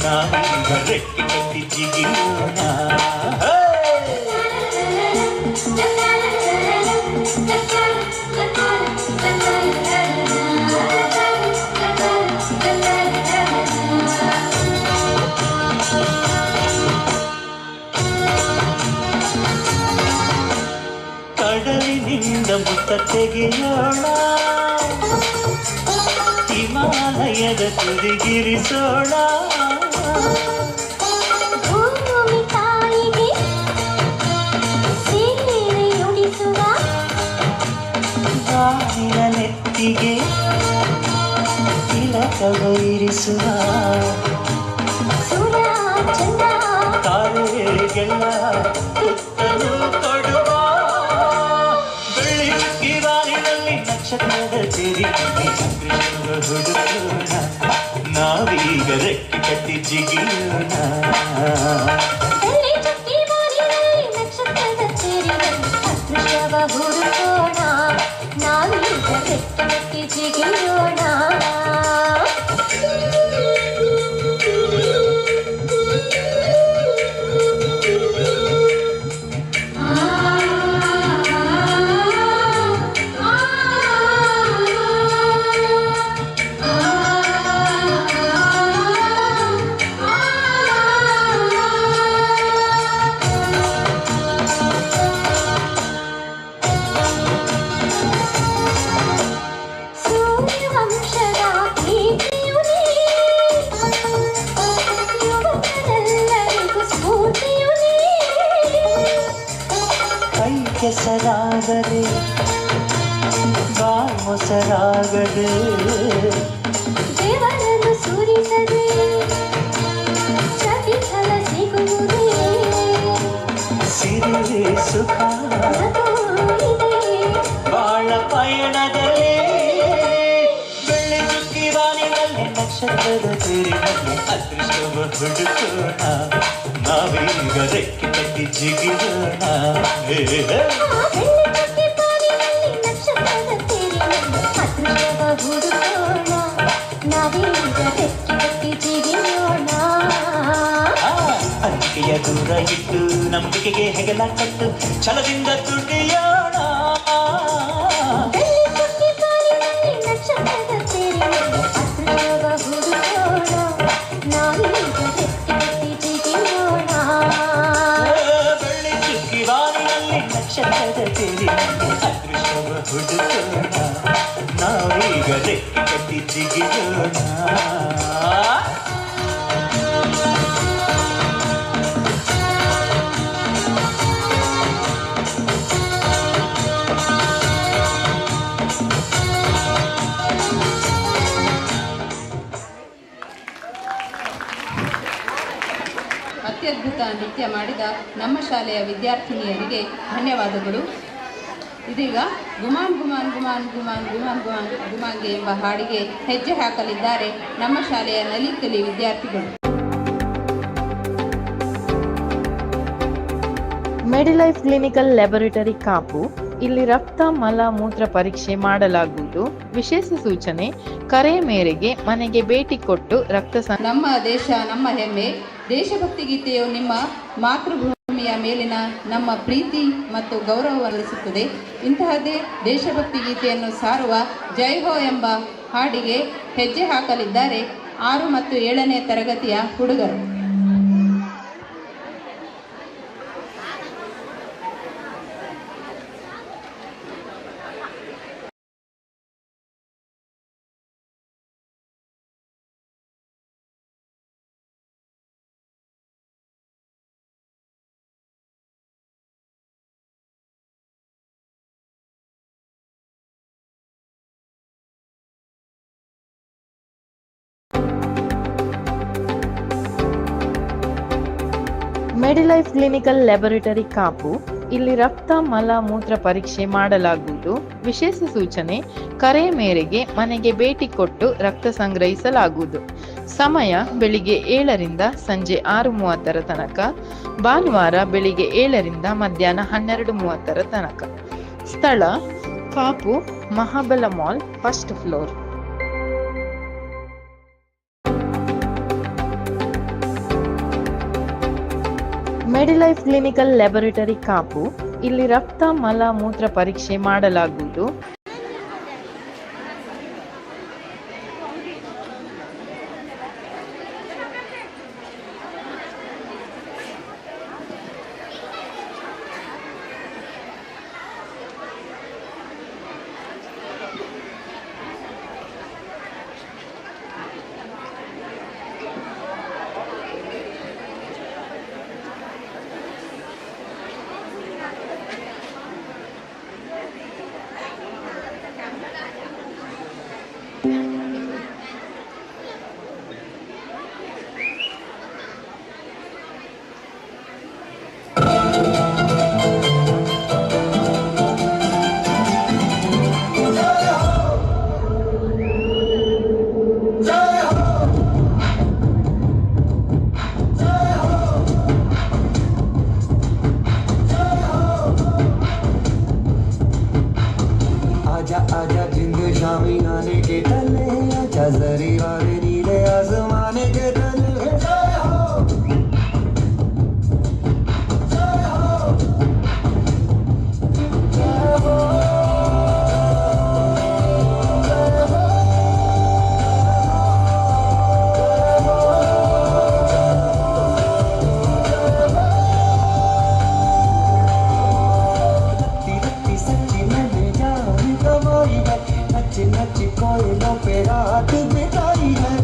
ನಾವೀಗ ರೆಕ್ಕೆ ಕಟ್ಟಿ ಜಿಗಿಯೋಣ. ಕಡಲಿನಿಂದ ಮುತ್ತ ತೆಗೆಯೋಣ, ಹಿಮಾಲಯದ ತುದಿಗಿರಿಸೋಣ. ಭೂಮಿ ತಾಯಿಗೆ ಸೇವೆಯುಡಿಸುವ, ಬಾನಿನ ನೆತ್ತಿಗೆ ತಿಲಕವ ಇರಿಸುವ, ಸುರ ಚಂದ ತಾರೆಗೆಲ್ಲ ತುತ್ತಲು ಕೊಡುವ. ಬೆಳ್ಳಿ ಚುಕ್ಕಿ ಬಾರಿನಲ್ಲಿ ನಕ್ಷತ್ರದ ತೆರಿನಲ್ಲಿ ಅದೃಷ್ಟವ ಹುಡುಕೋಣ, ನಾವೀಗ ರೆಕ್ಕೆ ಕಟ್ಟಿ ಜಿಗಿಯೋಣ. ಬೆಳ್ಳಿ ಚುಕ್ಕಿ ಬಾರಿನಲ್ಲಿ ನಕ್ಷತ್ರದ ತೇರಿನಲ್ಲಿ ಅದೃಷ್ಟವ ಹುಡುಕೋಣ, ನಾವೀಗ ರೆಕ್ಕೆ ಕಟ್ಟಿ ಜಿಗಿಯೋಣ. ಸೂರ್ಯವಂಶದ ಕೀರ್ತಿಯು ನೀ, ಯುವಕರೆಲ್ಲರಿಗೂ ಸ್ಫೂರ್ತಿಯು ನೀ. ಕೈ ಕೆಸರಾಗದೆ ಬಾಯಿ ಮೊಸರಾಗದೆ, ದೇವರನ್ನು ಸುರಿಸದೆ ಪ್ರತಿಫಲ ಸಿಗುವುದೇ, ಸಿರಿವೆ ಸುಖ ಅದು ಇದೆ ಬಾಳ ಪಯಣದಲ್ಲಿ. ಬೆಳ್ಳಿ ಚುಕ್ಕಿ ಬಾನಿನಲ್ಲಿ ನಕ್ಷತ್ರದ ತೇರಿನಲ್ಲಿ ಅದೃಷ್ಟವ ಹುಡುಕೋಣ, ನಾವೀಗ ರೆಕ್ಕೆ ಕಟ್ಟಿ ಜಿಗಿಯೋಣ. ಬೆಳ್ಳಿ ಚುಕ್ಕಿ ದೂರ ಇಟ್ಟು ನಂಬಿಕೆಗೆ ಹೆಗಲ ಕಟ್ಟು ಛಲದಿಂದ ದುಡಿಯೋಣ. ಬೆಳ್ಳಿ ಚುಕ್ಕಿ ಬಾರಿನಲ್ಲಿ ನಕ್ಷತ್ರದ ತೇರಿನಲ್ಲಿ ಅದೃಷ್ಟವ ಹುಡುಕೋಣ. ನಾವೀಗ ರೆಕ್ಕೆ ಕಟ್ಟಿ ಜಿಗಿಯೋಣ. ಅತ್ಯದ್ಭುತ ನೃತ್ಯ ಮಾಡಿದ ನಮ್ಮ ಶಾಲೆಯ ವಿದ್ಯಾರ್ಥಿನಿಯರಿಗೆ ಧನ್ಯವಾದಗಳು. ಇದೀಗ ಗುಮಾನ್ ಗುಮಾನ್ ಗುಮಾನ್ ಗುಮಾನ್ ಗುಮಾನ್ ಗುಮಾನ್ ಗುಮಾನ್ಗೆ ಎಂಬ ಹಾಡಿಗೆ ಹೆಜ್ಜೆ ಹಾಕಲಿದ್ದಾರೆ ನಮ್ಮ ಶಾಲೆಯ ನಲಿಕಲಿ ವಿದ್ಯಾರ್ಥಿಗಳು. ಮೆಡಿಲೈಫ್ ಕ್ಲಿನಿಕಲ್ ಲ್ಯಾಬೊರೇಟರಿ ಕಾಪು. ಇಲ್ಲಿ ರಕ್ತ ಮಲ ಮೂತ್ರ ಪರೀಕ್ಷೆ ಮಾಡಲಾಗುವುದು. ವಿಶೇಷ ಸೂಚನೆ: ಕರೆ ಮೇರೆಗೆ ಮನೆಗೆ ಭೇಟಿ ಕೊಟ್ಟು ರಕ್ತ ನಮ್ಮ ದೇಶ ನಮ್ಮ ಹೆಮ್ಮೆ. ದೇಶಭಕ್ತಿ ಗೀತೆಯು ನಿಮ್ಮ ಮಾತೃಭೂಮಿಯ ಮೇಲಿನ ನಮ್ಮ ಪ್ರೀತಿ ಮತ್ತು ಗೌರವವನ್ನಿಸುತ್ತದೆ. ಇಂತಹದೇ ದೇಶಭಕ್ತಿ ಗೀತೆಯನ್ನು ಸಾರುವ ಜೈ ಹೋ ಎಂಬ ಹಾಡಿಗೆ ಹೆಜ್ಜೆ ಹಾಕಲಿದ್ದಾರೆ 6 ಮತ್ತು 7ನೇ ತರಗತಿಯ ಹುಡುಗರು. ಮೆಡಿಲೈಫ್ ಕ್ಲಿನಿಕಲ್ ಲ್ಯಾಬೊರೇಟರಿ ಕಾಪು. ಇಲ್ಲಿ ರಕ್ತ ಮಲ ಮೂತ್ರ ಪರೀಕ್ಷೆ ಮಾಡಲಾಗುವುದು. ವಿಶೇಷ ಸೂಚನೆ: ಕರೆ ಮೇರೆಗೆ ಮನೆಗೆ ಭೇಟಿ ಕೊಟ್ಟು ರಕ್ತ ಸಂಗ್ರಹಿಸಲಾಗುವುದು. ಸಮಯ ಬೆಳಿಗ್ಗೆ 7ರಿಂದ ಸಂಜೆ 6:30 ತನಕ. ಭಾನುವಾರ ಬೆಳಿಗ್ಗೆ 7ರಿಂದ ಮಧ್ಯಾಹ್ನ 12:30 ತನಕ. ಸ್ಥಳ: Kapu Mahabala mall, 1st floor. Medilife clinical laboratory Kapu. ಇಲ್ಲಿ ರಕ್ತ ಮಲ ಮೂತ್ರ ಪರೀಕ್ಷೆ ಮಾಡಲಾಗುವುದು. नच नच कोयलों पे रात बिताई है।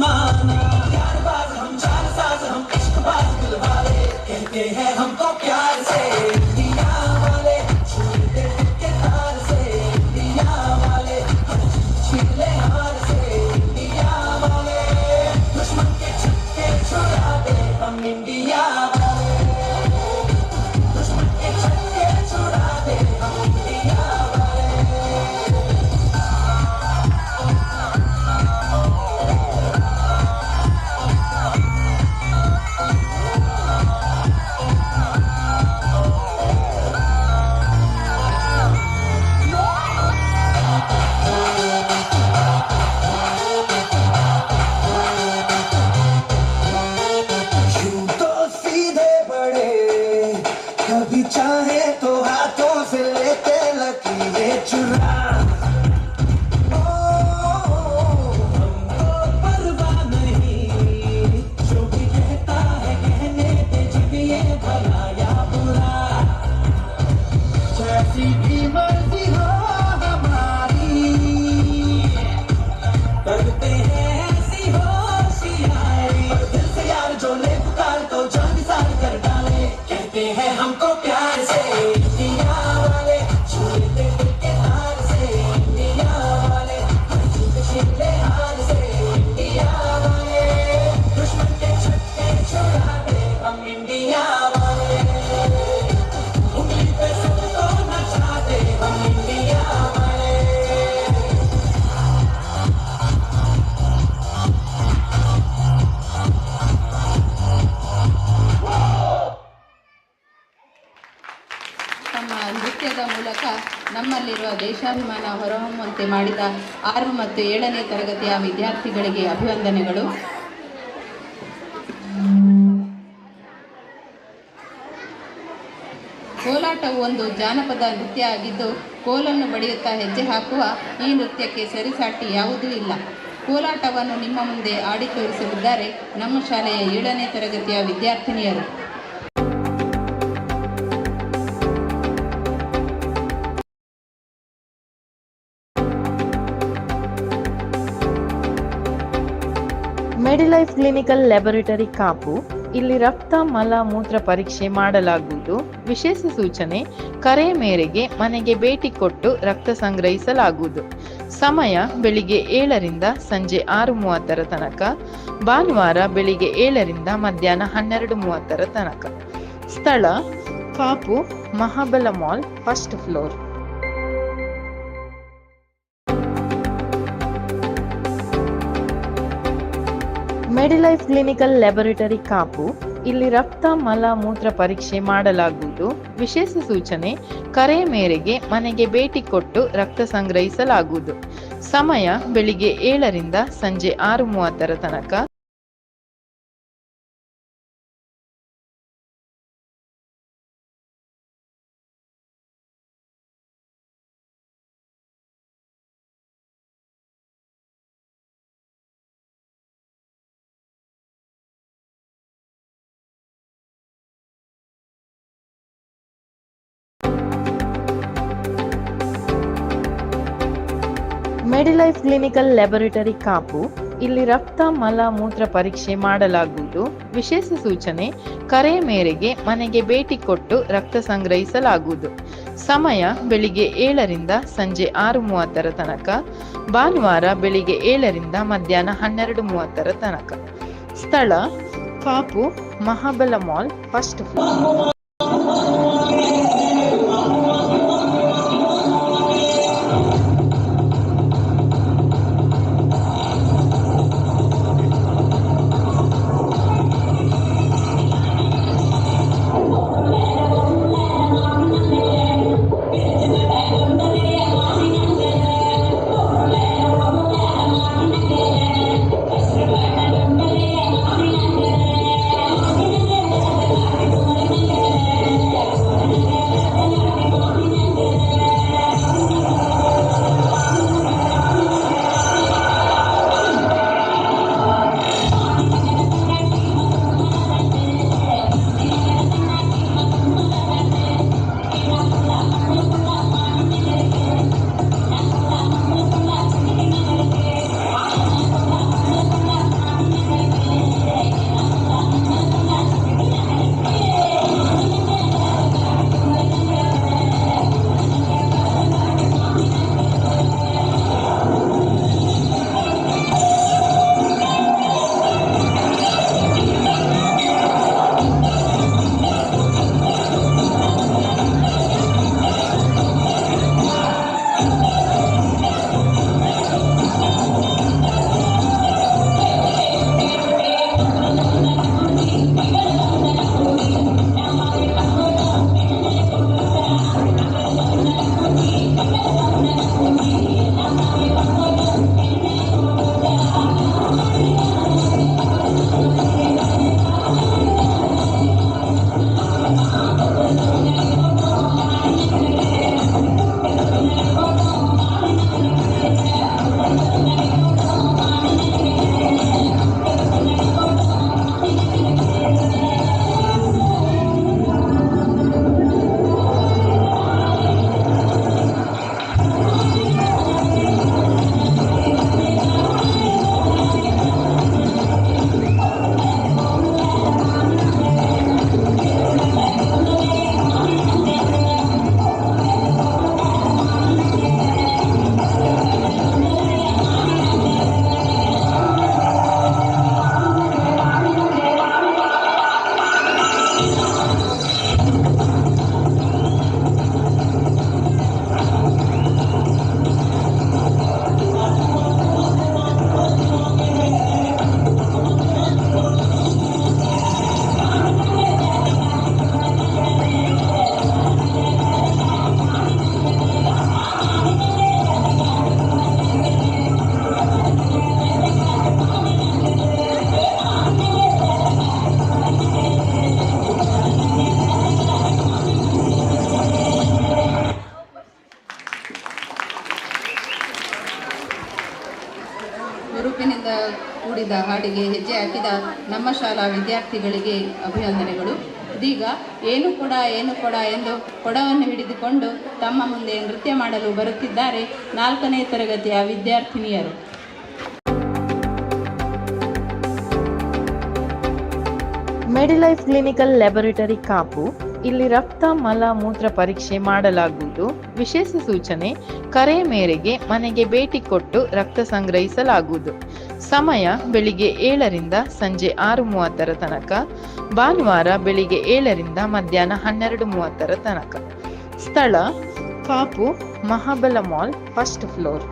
दीवाना प्यार बाज हम जान साज हम इश्क बाज दिल वाले कहते हैं हमको प्यार से इंडिया वाले छूते के तार से इंडिया वाले छीले हार से इंडिया वाले दुश्मन के छक्के छुड़ा दे हम इंडिया वाले दुश्मन के छक्के छुड़ा दे हम इंडिया वाले यूं तो सीधे बड़े कभी चाहे तो हाथों से लेते लकीरें चुरा ओ, हमको परवाह नहीं जो भी कहता है कहने दे जिए भला या बुरा जैसी भी मर्जी हो हमारी करते हैं ऐसी होशियारी और दिल से यार जो ले पुकार तो जान निसार कर डाले कहते हैं हमको प्यार से इंडिया वाले छूते दिल के तार से इंडिया वाले छूते छिले हार से इंडिया वाले दुश्मन के छक्के छुड़ा दे हम इंडिया वाले उंगली पे सबको नचा दे हम इंडिया वाले ತಮ್ಮ ನೃತ್ಯದ ಮೂಲಕ ನಮ್ಮಲ್ಲಿರುವ ದೇಶಾಭಿಮಾನ ಹೊರಹೊಮ್ಮುವಂತೆ ಮಾಡಿದ 6 ಮತ್ತು 7ನೇ ತರಗತಿಯ ವಿದ್ಯಾರ್ಥಿಗಳಿಗೆ ಅಭಿವಂದನೆಗಳು. ಕೋಲಾಟವು ಒಂದು ಜಾನಪದ ನೃತ್ಯ ಆಗಿದ್ದು ಕೋಲನ್ನು ಬಡಿಯುತ್ತಾ ಹೆಜ್ಜೆ ಹಾಕುವ ಈ ನೃತ್ಯಕ್ಕೆ ಸರಿಸಾಟಿ ಯಾವುದೂ ಇಲ್ಲ. ಕೋಲಾಟವನ್ನು ನಿಮ್ಮ ಮುಂದೆ ಆಡಿ ತೋರಿಸಲಿದ್ದಾರೆ ನಮ್ಮ ಶಾಲೆಯ 7ನೇ ತರಗತಿಯ ವಿದ್ಯಾರ್ಥಿನಿಯರು. ಮೆಡಿಲೈಫ್ ಕ್ಲಿನಿಕಲ್ ಲ್ಯಾಬೊರೇಟರಿ ಕಾಪು. ಇಲ್ಲಿ ರಕ್ತ ಮಲ ಮೂತ್ರ ಪರೀಕ್ಷೆ ಮಾಡಲಾಗುವುದು. ವಿಶೇಷ ಸೂಚನೆ: ಕರೆ ಮೇರೆಗೆ ಮನೆಗೆ ಭೇಟಿ ಕೊಟ್ಟು ರಕ್ತ ಸಂಗ್ರಹಿಸಲಾಗುವುದು. ಸಮಯ ಬೆಳಿಗ್ಗೆ 7ರಿಂದ ಸಂಜೆ 6:30 ತನಕ. ಭಾನುವಾರ ಬೆಳಿಗ್ಗೆ 7ರಿಂದ ಮಧ್ಯಾಹ್ನ 12:30 ತನಕ. ಸ್ಥಳ: Kapu, Mahabala mall, first floor. Medilife clinical laboratory Kapu. ಇಲ್ಲಿ ರಕ್ತ ಮಲ ಮೂತ್ರ ಪರೀಕ್ಷೆ ಮಾಡಲಾಗುವುದು. ವಿಶೇಷ ಸೂಚನೆ: ಕರೆ ಮೇರೆಗೆ ಮನೆಗೆ ಭೇಟಿ ಕೊಟ್ಟು ರಕ್ತ ಸಂಗ್ರಹಿಸಲಾಗುವುದು. ಸಮಯ ಬೆಳಿಗ್ಗೆ 7ರಿಂದ ಸಂಜೆ 6:30 ತನಕ. ಮೆಡಿಲೈಫ್ ಕ್ಲಿನಿಕಲ್ ಲ್ಯಾಬೊರೇಟರಿ ಕಾಪು. ಇಲ್ಲಿ ರಕ್ತ ಮಲ ಮೂತ್ರ ಪರೀಕ್ಷೆ ಮಾಡಲಾಗುವುದು. ವಿಶೇಷ ಸೂಚನೆ: ಕರೆ ಮೇರೆಗೆ ಮನೆಗೆ ಭೇಟಿ ಕೊಟ್ಟು ರಕ್ತ ಸಂಗ್ರಹಿಸಲಾಗುವುದು. ಸಮಯ ಬೆಳಿಗ್ಗೆ 7ರಿಂದ ಸಂಜೆ 6:30 ತನಕ. ಭಾನುವಾರ ಬೆಳಿಗ್ಗೆ 7ರಿಂದ ಮಧ್ಯಾಹ್ನ 12:30 ತನಕ. ಸ್ಥಳ: Kapu, Mahabala mall, first floor. ಕೂಡಿದ ಹಾಡಿಗೆ ಹೆಜ್ಜೆ ಹಾಕಿದ ನಮ್ಮ ಶಾಲಾ ವಿದ್ಯಾರ್ಥಿಗಳಿಗೆ ಅಭಿನಂದನೆಗಳು. ಇದೀಗ ಏನು ಕೊಡ ಎಂದು ಕೊಡವನ್ನು ಹಿಡಿದುಕೊಂಡು ತಮ್ಮ ಮುಂದೆ ನೃತ್ಯ ಮಾಡಲು ಬರುತ್ತಿದ್ದಾರೆ 4ನೇ ತರಗತಿಯ ವಿದ್ಯಾರ್ಥಿನಿಯರು. ಮೆಡಿಲೈಫ್ ಕ್ಲಿನಿಕಲ್ ಲ್ಯಾಬೊರೇಟರಿ ಕಾಪು. ಇಲ್ಲಿ ರಕ್ತ ಮಲ ಮೂತ್ರ ಪರೀಕ್ಷೆ ಮಾಡಲಾಗುವುದು. ವಿಶೇಷ ಸೂಚನೆ: ಕರೆ ಮೇರೆಗೆ ಮನೆಗೆ ಭೇಟಿ ಕೊಟ್ಟು ರಕ್ತ ಸಂಗ್ರಹಿಸಲಾಗುವುದು. ಸಮಯ ಬೆಳಿಗ್ಗೆ 7ರಿಂದ ಸಂಜೆ 6:30 ತನಕ, ಭಾನುವಾರ ಬೆಳಿಗ್ಗೆ 7ರಿಂದ ಮಧ್ಯಾಹ್ನ 12:30 ತನಕ. ಸ್ಥಳ: Kapu Mahabala mall, 1st floor.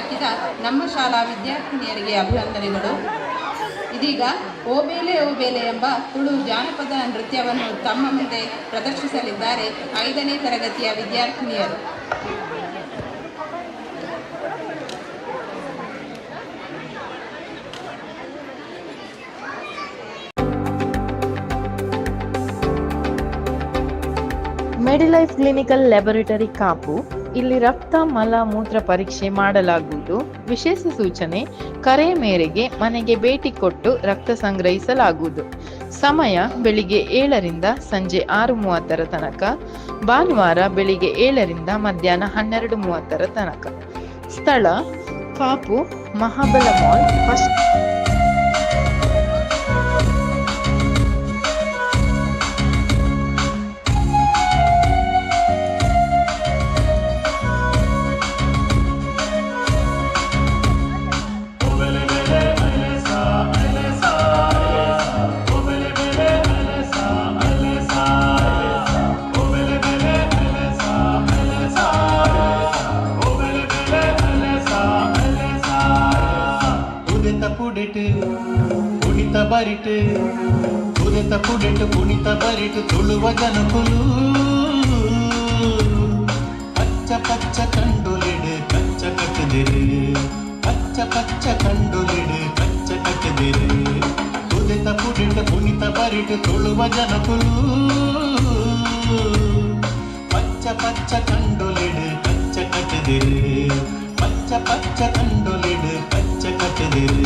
ಹಾಕಿದ ನಮ್ಮ ಶಾಲಾ ವಿದ್ಯಾರ್ಥಿನಿಯರಿಗೆ ಅಭಿನಂದನೆಗಳು. ಇದೀಗ ಓಬೇಲೆ ಓಬೇಲೆ ಎಂಬ ತುಳು ಜಾನಪದ ನೃತ್ಯವನ್ನು ತಮ್ಮ ಮುಂದೆ ಪ್ರದರ್ಶಿಸಲಿದ್ದಾರೆ 5ನೇ ತರಗತಿಯ ವಿದ್ಯಾರ್ಥಿನಿಯರು. ಮೆಡಿಲೈಫ್ ಕ್ಲಿನಿಕಲ್ ಲ್ಯಾಬೊರೇಟರಿ ಕಾಪು. ಇಲ್ಲಿ ರಕ್ತ ಮಲ ಮೂತ್ರ ಪರೀಕ್ಷೆ ಮಾಡಲಾಗುವುದು. ವಿಶೇಷ ಸೂಚನೆ: ಕರೆ ಮೇರೆಗೆ ಮನೆಗೆ ಭೇಟಿ ಕೊಟ್ಟು ರಕ್ತ ಸಂಗ್ರಹಿಸಲಾಗುವುದು. ಸಮಯ ಬೆಳಿಗ್ಗೆ 7ರಿಂದ ಸಂಜೆ 6:30 ತನಕ, ಭಾನುವಾರ ಬೆಳಿಗ್ಗೆ 7ರಿಂದ ಮಧ್ಯಾಹ್ನ 12:30 ತನಕ. ಸ್ಥಳ: ಕಾಪು ಮಹಾಬಲ ಮಾಲ್ ಫಸ್ಟ್. ಕುಣಿತ ಬರಿಟು ಉದೆತ ಪುಡಿಟು ಕುಣಿತ ಬರಿಟು ತುಳುವ ಜನಕುಲು ಪಚ್ಚ ಪಚ್ಚ ಕಂಡುಲಿಡು ಕಚ್ಚ ಕಟ್ಟದಿರು ಪಚ್ಚ ಪಚ್ಚ ಕಂಡುಲಿಡು ಕಚ್ಚ ಕಟ್ಟದಿರು ಉದೆತ ಪುಡಿಟು ಕುಣಿತ ಬರಿಟು ತುಳುವ ಜನಕುಲು ಪಚ್ಚ ಪಚ್ಚ ಕಂಡುಲಿಡು ಕಚ್ಚ ಕಟ್ಟದಿರು ಪಚ್ಚ ಪಚ್ಚ ಕಂಡುಲಿಡು ಕಚ್ಚ ಕಟ್ಟದಿರು.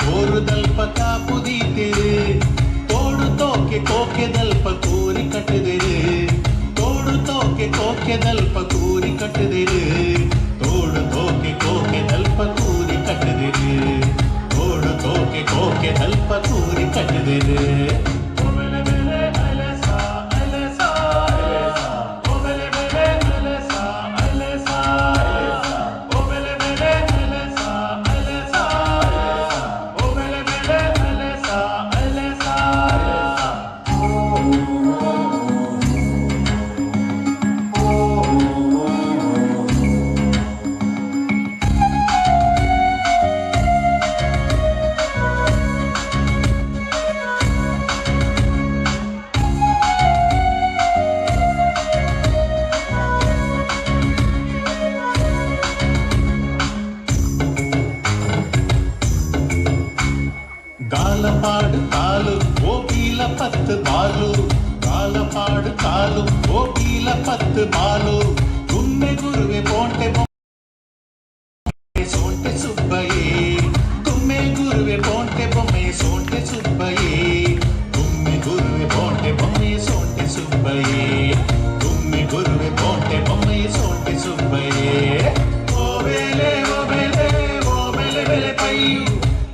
ಕೋರುದಲ್ಪ ಕಾಪುದೀತೆರೆ ತೋಡು ತೋಕೆ ಕೋಕೆದಲ್ಪ ಕೂರಿ ಕಟ್ಟದಿರೆ ತೋಡು ತೋಕೆ ಕೋಕೆದಲ್ಪ ಕೂರಿ ಕಟ್ಟದಿರೆ ತೋಡು ತೋಕೆ ಕೋಕೆದಲ್ಪ ಕೂರಿ ಕಟ್ಟದಿರೆ ತೋಡು ತೋಕೆ ಕೋಕೆದಲ್ಪ ಕೂರಿ ಕಟ್ಟದಿರೆ. காலப்பாடு காலு ஓகீல 10 பாலு காலப்பாடு காலு ஓகீல 10 பாலு தும்மே குருவே போண்டே சோண்டே சுப்பையே தும்மே குருவே போண்டே பொம்மே சோண்டே சுப்பையே தும்மே குருவே போண்டே பொம்மே சோண்டே சுப்பையே தும்மே குருவே போண்டே பொம்மே சோண்டே சுப்பையே. ஓவேலே ஓவேலே ஓவேலே வேலே பையு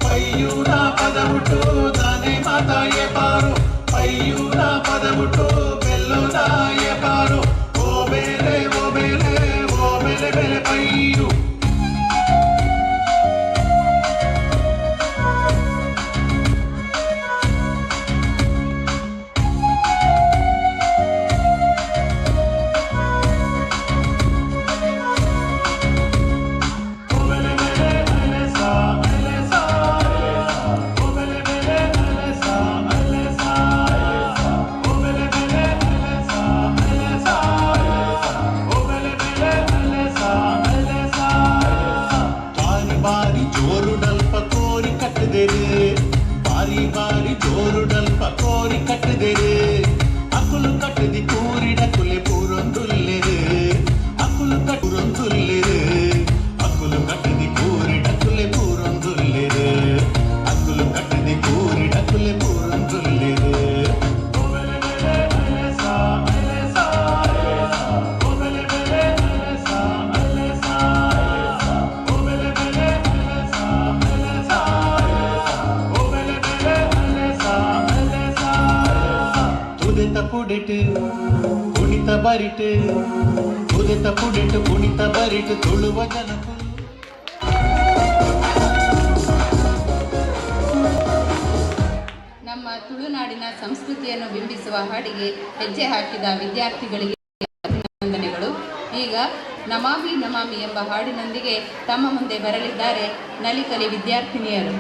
ಪಯ್ಯೂ ನಾ ಪದವುಟ್ಟು ದಾನೆ ಮಾತಾಯೆ ಪಾರು ಪಯ್ಯೂ ನಾ ಪದವುಟ್ಟು ಬೆಲ್ಲು ನಾಯೆ ಪಾರು ಓ ಬೇರೆ ಬೇರೆ ಪಯ್ಯು. ಬಾರಿ ಬಾರಿ ಜೋರುಡಲ್ಪ ಕೋರಿ ಕಟ್ಟದಿರು ಅಕುಲು ಕಟ್ಟದಿ ಕೂರಿಡ ಕುಲೆ ಪೂರೊಂದುಲ್ಲೆರು ಅಕುಲು ಕಟ್ಟು ಪುಡಿಟು ಕುಣಿತ ಬರಿಟು ಉದಿತ ಪುಡಿಟು ಕುಣಿತ ಬರಿಟು ತುಳುವ ಜನಪು ನಮ್ಮ ತುಳುನಾಡಿನ ಸಂಸ್ಕೃತಿಯನ್ನು ಬಿಂಬಿಸುವ ಹಾಡಿಗೆ ಹೆಜ್ಜೆ ಹಾಕಿದ ವಿದ್ಯಾರ್ಥಿಗಳಿಗೆ ಅಭಿನಂದನೆಗಳು. ಈಗ ನಮಾಮಿ ನಮಾಮಿ ಎಂಬ ಹಾಡಿನೊಂದಿಗೆ ತಮ್ಮ ಮುಂದೆ ಬರಲಿದ್ದಾರೆ ನಲಿಕಲಿ ವಿದ್ಯಾರ್ಥಿನಿಯರು.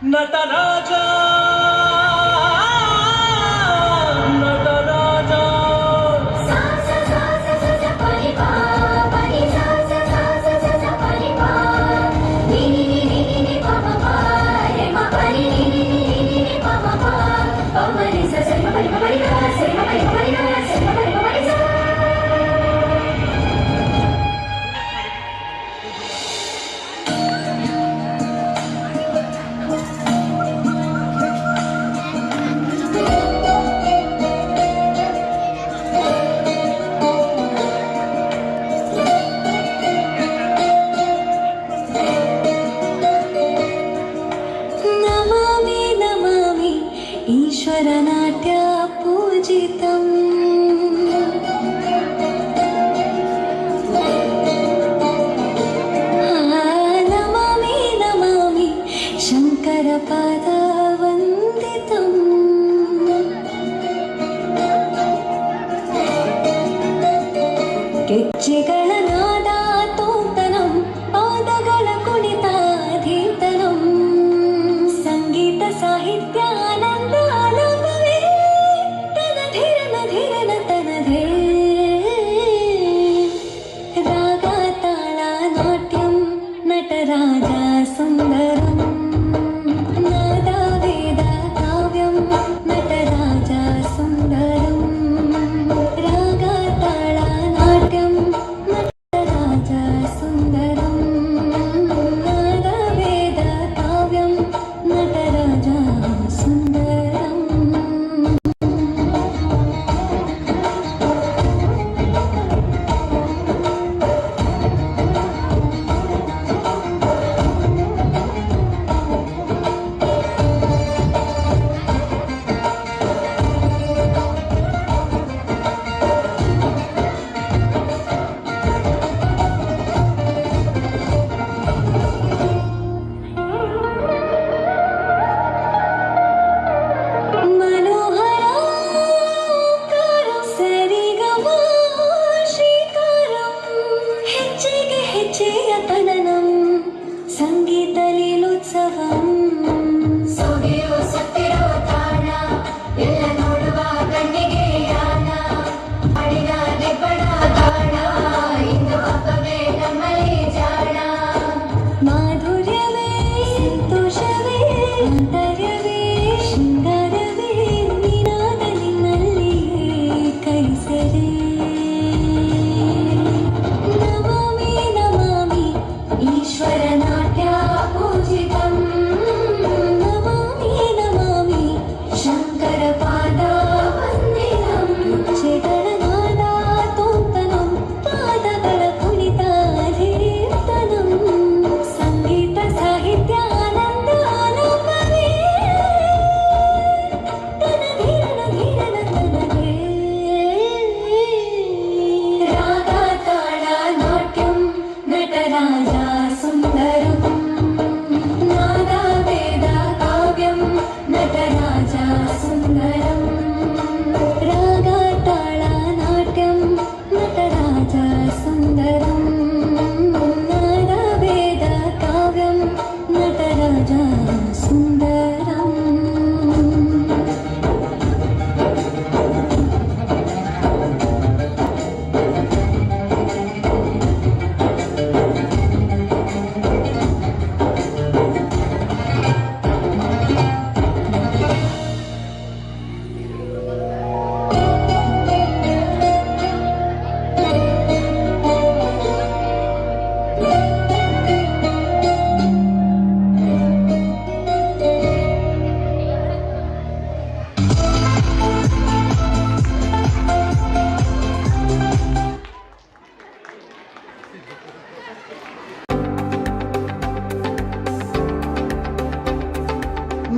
ನಟರಾಜ ನಟರಾಜ ಸಾ ಸಾ ಸಾ ಸಾ ಸಾ ಪರಿ ಪಾ ಪರಿ ಸಾ ಸಾ ಸಾ ಸಾ ಸಾ ಪರಿ ಪಾ ನಿ ನಿ ನಿ ನಿ ನಿ ಪ ಪ ಪ ರೆ ಮ ಪರಿ ನಿ ನಿ ನಿ ನಿ ನಿ ಪ ಪ ಪ ಪ ಮ ರಿ ಸ ಸ ಮ ಪರಿ ಪ ಪರಿ ಗ ಸ ಮ ಪರಿ ಪ ಪರಿ ಗ ಸ ಮ ಪರಿ ಪ ಪರಿ ಸ. ನಮಾಮಿ ನಮಾಮಿ ಈಶ್ವರ ನಾಟ್ಯ ಪೂಜಿತಂ ನಮಾಮಿ ನಮಾಮಿ ಶಂಕರ ಪಾದ ವಂದಿತಂ ಗೆಜ್ಜೆಗಳ ನಾದ ತೋಂತನಂ ಪಾದಗಳ ಕುಣಿತಾಧೀತನಂ ಸಂಗೀತ ಸಾಹಿತ್ಯ ಆನಂದ ಆಲಾಪವೇ ತನ ಧೀರನ ಧೀರನ ತನಧೇ ರಾಗ ತಾಳ ನಾಟ್ಯಂ ನಟರಾಜ ಸುಂದರಂ ನಾದ ವೇದ ಕಾವ್ಯಂ ನಟರಾಜ ಸುಂದರಂ ರಾಗ ತಾಳ ನಾಟ್ಯಂ ನಟರಾಜ ಸುಂದರಂ ನಾದ ವೇದ ಕಾವ್ಯಂ ನಟರಾಜ ಸುಂದರಂ. ಮನೋಹರಾಕಾರಂ ಸರಿಗಮ ಶ್ರೀಕಾರಂ ಹೆಜ್ಜೆಗೆ ಹೆಜ್ಜೆಯ ತನನಂ ಸಂಗೀತ ಲೀಲೋತ್ಸವಂ ಸೊಗೆಯೋ ಸತ್ತಿರೋ ತಾಣ ಎಲ್ಲ ನೋಡುವ ಕಣ್ಣಿಗೆ ಯಾನ ಅಡಿನ ನೆಬ್ಬಣ ತಾಣ ಇಂದು ಹಬ್ಬವೇ ನಮ್ಮಲ್ಲಿ ಜಾಣ ಮಾಧುರ್ಯವೇ ಸಂತೋಷವೇ ಆಂತರ್ಯವೇ ಶೃಂಗಾರವೇ ನಿನಾದ ನಿನ್ನಲ್ಲಿ ಕೈಸರೆ ನಮಾಮಿ ನಮಾಮಿ ಈಶ್ವರ ನಾಟ್ಯ ಪೂಜಿತಂ ನಮಾಮಿ ನಮಾಮಿ ಶಂಕರ ಪಾದ ವಂದಿತಂ ಗೆಜ್ಜೆಗಳ ನಾದ ತೋಂತನಂ ಪಾದಗಳ ಕುಣಿತಾಧೀರ್ತನಂ ಸಂಗೀತ ಸಾಹಿತ್ಯ ಆನಂದ ಆಲಾಪವೇ ತನ ಧೀರನ ಧೀರನ ತನಧೇ ರಾಗ ತಾಳ ನಾಟ್ಯಂ ನಟರಾಜ ಸುಂದರಂ ನಾದ ವೇದ ಕಾವ್ಯಂ ನಟರಾಜ ಸುಂದರಂ ರಾಗ ತಾಳ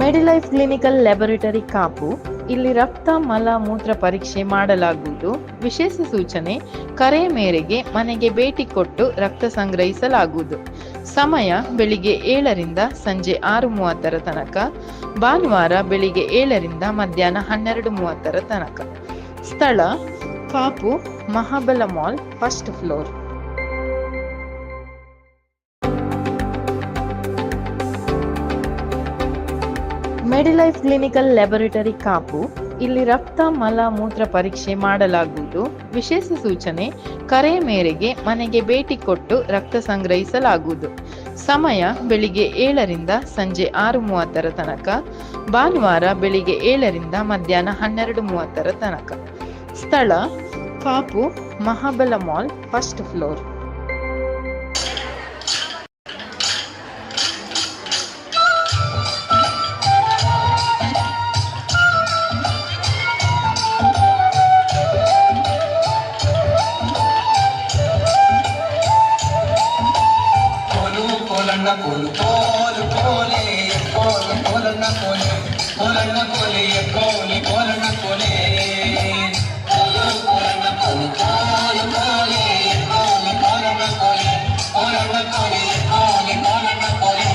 ಮೆಡಿಲೈಫ್ ಕ್ಲಿನಿಕಲ್ ಲ್ಯಾಬೊರೇಟರಿ ಕಾಪು. ಇಲ್ಲಿ ರಕ್ತ ಮಲ ಮೂತ್ರ ಪರೀಕ್ಷೆ ಮಾಡಲಾಗುವುದು. ವಿಶೇಷ ಸೂಚನೆ: ಕರೆ ಮೇರೆಗೆ ಮನೆಗೆ ಭೇಟಿ ಕೊಟ್ಟು ರಕ್ತ ಸಂಗ್ರಹಿಸಲಾಗುವುದು. ಸಮಯ ಬೆಳಿಗ್ಗೆ 7ರಿಂದ ಸಂಜೆ 6:30 ತನಕ. ಭಾನುವಾರ ಬೆಳಿಗ್ಗೆ 7ರಿಂದ ಮಧ್ಯಾಹ್ನ 12:30 ತನಕ. ಸ್ಥಳ: Kapu, Mahabala mall, first floor. Medilife clinical laboratory Kapu. ಇಲ್ಲಿ ರಕ್ತ ಮಲ ಮೂತ್ರ ಪರೀಕ್ಷೆ ಮಾಡಲಾಗುವುದು. ವಿಶೇಷ ಸೂಚನೆ: ಕರೆ ಮೇರೆಗೆ ಮನೆಗೆ ಭೇಟಿ ಕೊಟ್ಟು ರಕ್ತ ಸಂಗ್ರಹಿಸಲಾಗುವುದು. ಸಮಯ ಬೆಳಿಗ್ಗೆ 7ರಿಂದ ಸಂಜೆ 6:30 ತನಕ. ಭಾನುವಾರ ಬೆಳಿಗ್ಗೆ 7ರಿಂದ ಮಧ್ಯಾಹ್ನ 12:30 ತನಕ. ಸ್ಥಳ: Kapu, Mahabala mall, first floor. కోలు కోలు కోలే కోలు కోలన్న కోలే కోలన్న కోలే కోలి కోలన్న కోలే కోలు కోలన్న కోలు కోలు కోలే కోలి కోలన్న కోలే కోలన్న కోలే కోలి కోలన్న కోలే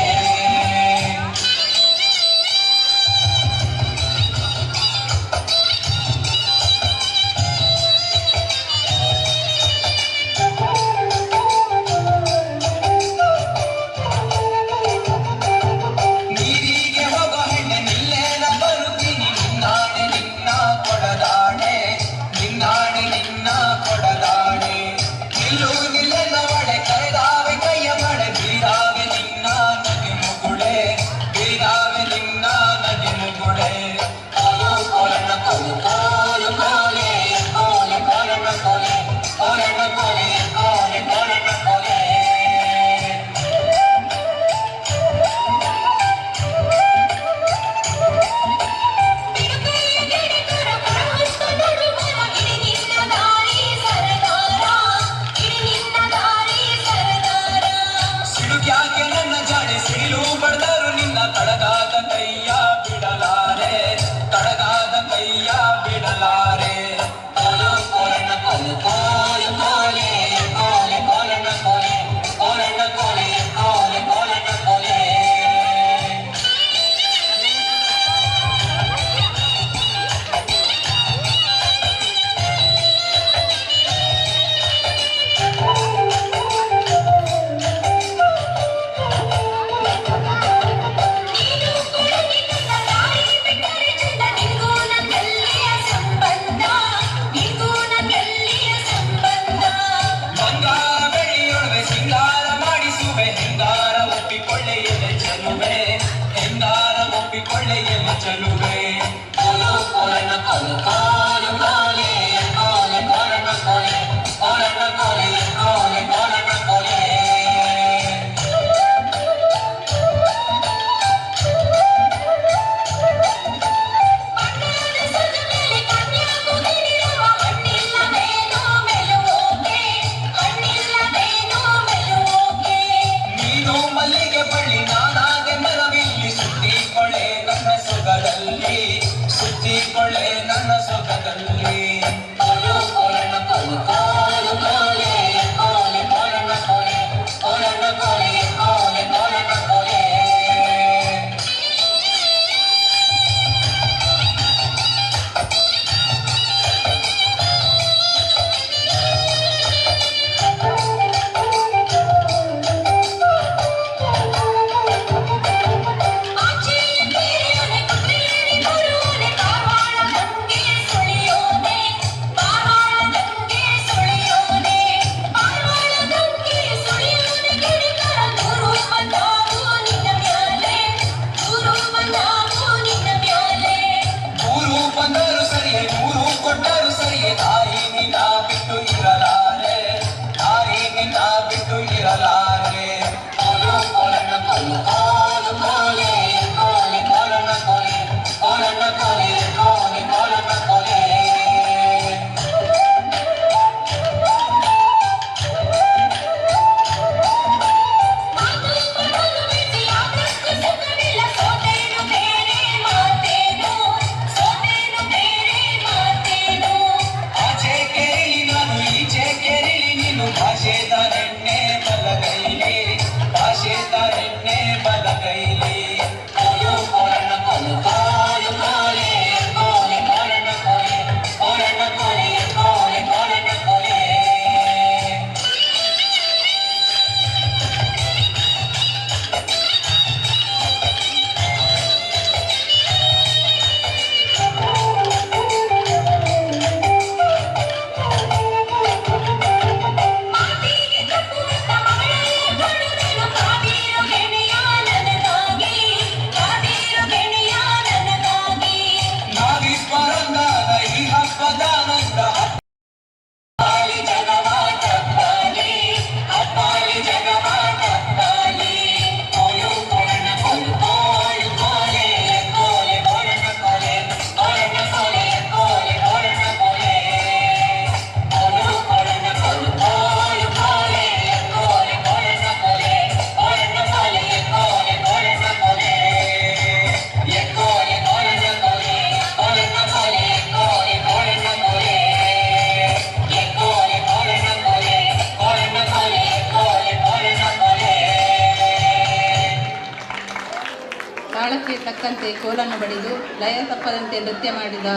ತಾಳಕ್ಕೆ ತಕ್ಕಂತೆ ಕೋಲನ್ನು ಬಡಿದು ಲಯ ತಪ್ಪದಂತೆ ನೃತ್ಯ ಮಾಡಿದ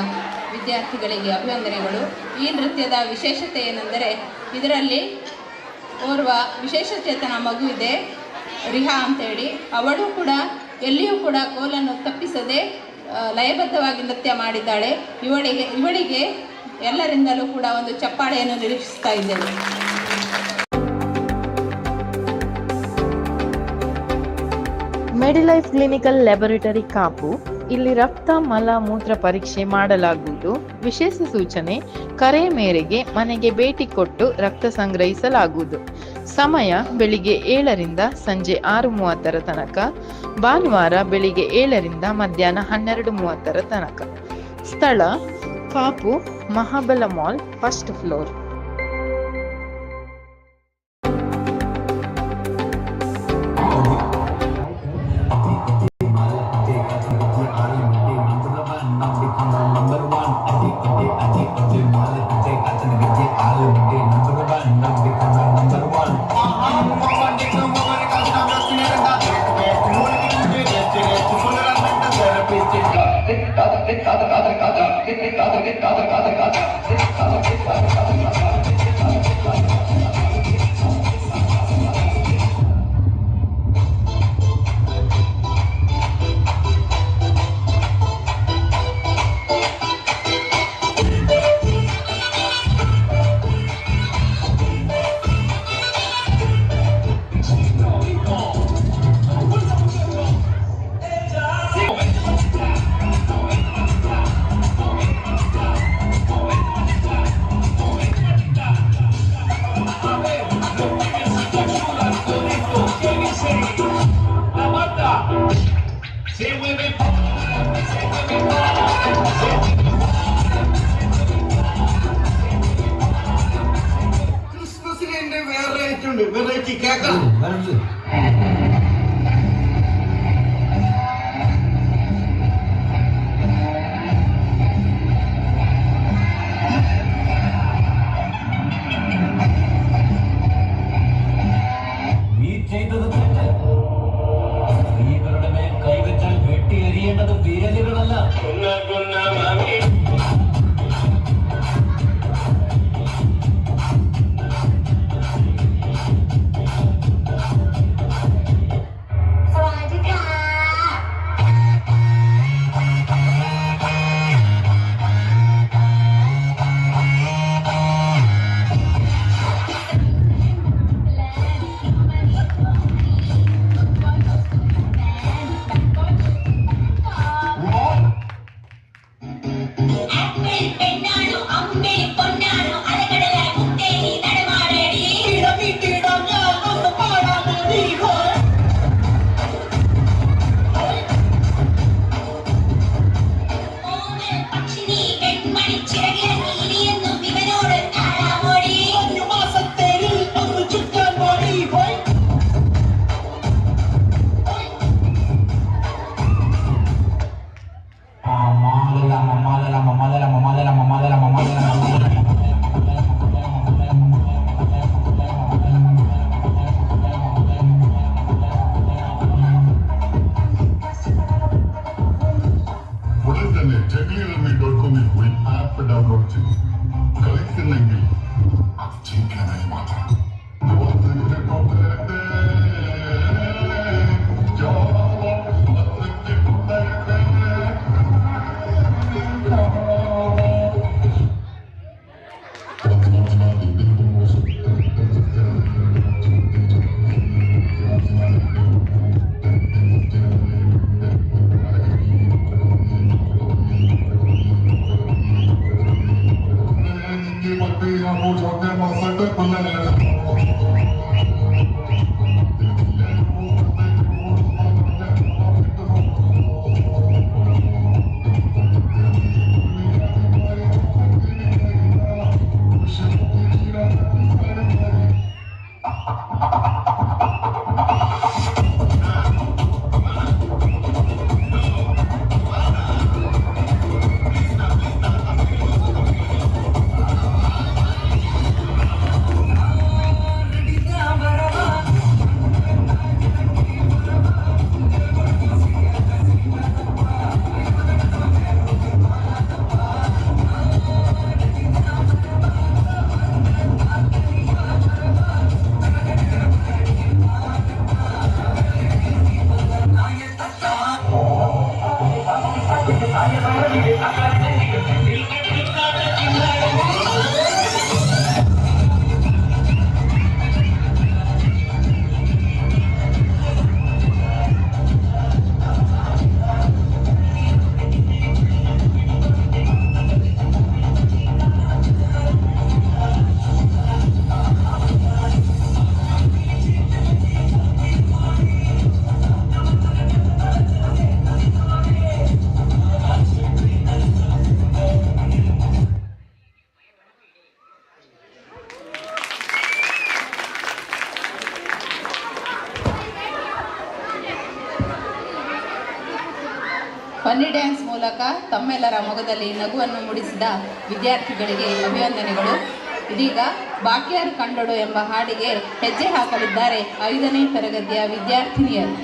ವಿದ್ಯಾರ್ಥಿಗಳಿಗೆ ಅಭಿವಂದನೆಗಳು. ಈ ನೃತ್ಯದ ವಿಶೇಷತೆ ಏನೆಂದರೆ ಇದರಲ್ಲಿ ಓರ್ವ ವಿಶೇಷಚೇತನ ಮಗು ಇದೆ, ರಿಹಾ ಅಂತೇಳಿ. ಅವಳು ಕೂಡ ಎಲ್ಲಿಯೂ ಕೂಡ ಕೋಲನ್ನು ತಪ್ಪಿಸದೆ ಲಯಬದ್ಧವಾಗಿ ನೃತ್ಯ ಮಾಡಿದ್ದಾಳೆ. ಇವಳಿಗೆ ಎಲ್ಲರಿಂದಲೂ ಕೂಡ ಒಂದು ಚಪ್ಪಾಳೆಯನ್ನು ನಿರೀಕ್ಷಿಸ್ತಾ ಇದ್ದೇವೆ. ಮೆಡಿಲೈಫ್ ಕ್ಲಿನಿಕಲ್ ಲ್ಯಾಬೊರೇಟರಿ ಕಾಪು. ಇಲ್ಲಿ ರಕ್ತ ಮಲ ಮೂತ್ರ ಪರೀಕ್ಷೆ ಮಾಡಲಾಗುವುದು. ವಿಶೇಷ ಸೂಚನೆ: ಕರೆ ಮೇರೆಗೆ ಮನೆಗೆ ಭೇಟಿ ಕೊಟ್ಟು ರಕ್ತ ಸಂಗ್ರಹಿಸಲಾಗುವುದು. ಸಮಯ ಬೆಳಿಗ್ಗೆ 7ರಿಂದ ಸಂಜೆ 6:30 ತನಕ, ಭಾನುವಾರ ಬೆಳಿಗ್ಗೆ 7ರಿಂದ ಮಧ್ಯಾಹ್ನ 12:30 ತನಕ. ಸ್ಥಳ: Kapu, Mahabala mall, 1st floor. Variety കേക്കാം. നീ ചെയ്തത് തെറ്റ്. സ്ത്രീകളുടെ മേൽ കൈവച്ചാൽ വെട്ടി എറിയേണ്ടത് വിരലുകളല്ല. ಫನ್ನಿ ಡ್ಯಾನ್ಸ್ ಮೂಲಕ ತಮ್ಮೆಲ್ಲರ ಮೊಗದಲ್ಲಿ ನಗುವನ್ನು ಮೂಡಿಸಿದ ವಿದ್ಯಾರ್ಥಿಗಳಿಗೆ ಅಭಿವಂದನೆಗಳು. ಇದೀಗ ಬಾಕ್ಯಾರು ಕಂಡಡು ಎಂಬ ಹಾಡಿಗೆ ಹೆಜ್ಜೆ ಹಾಕಲಿದ್ದಾರೆ 5ನೇ ತರಗತಿಯ ವಿದ್ಯಾರ್ಥಿನಿಯರು.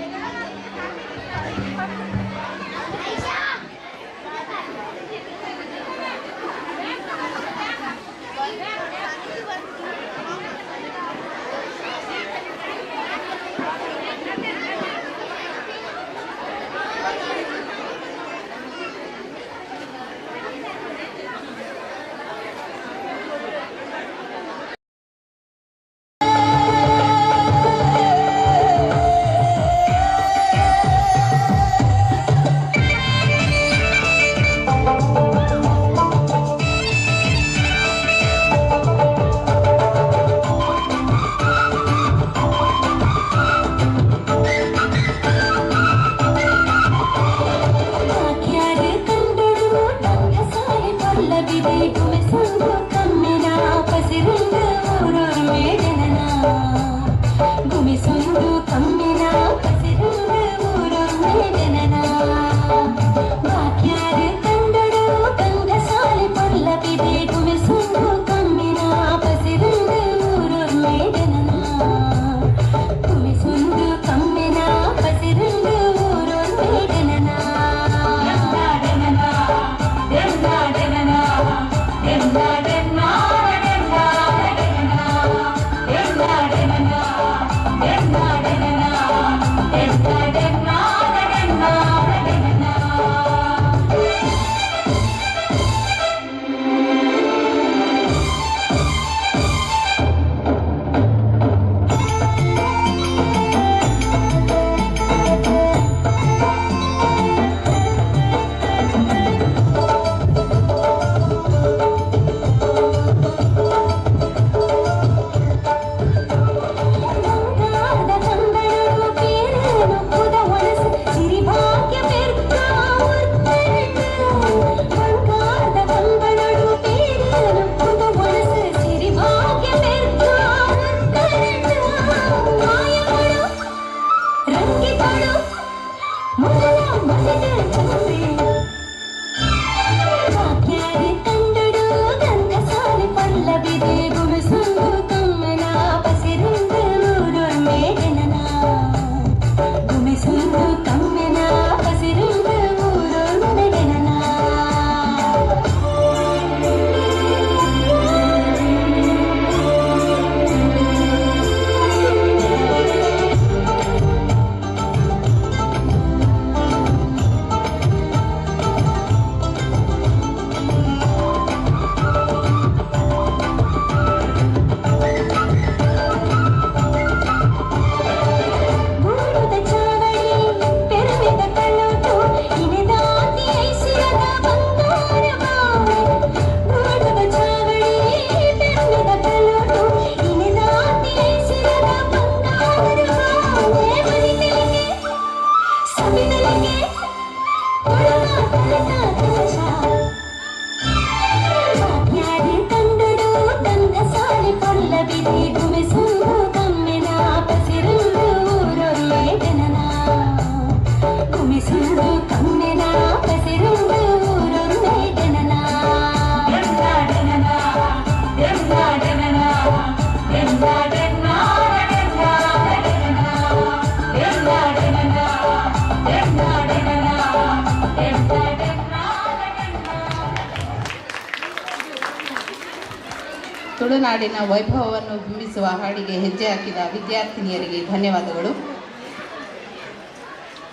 ತುಳುನಾಡಿನ ವೈಭವವನ್ನು ಬಿಂಬಿಸುವ ಹಾಡಿಗೆ ಹೆಜ್ಜೆ ಹಾಕಿದ ವಿದ್ಯಾರ್ಥಿನಿಯರಿಗೆ ಧನ್ಯವಾದಗಳು.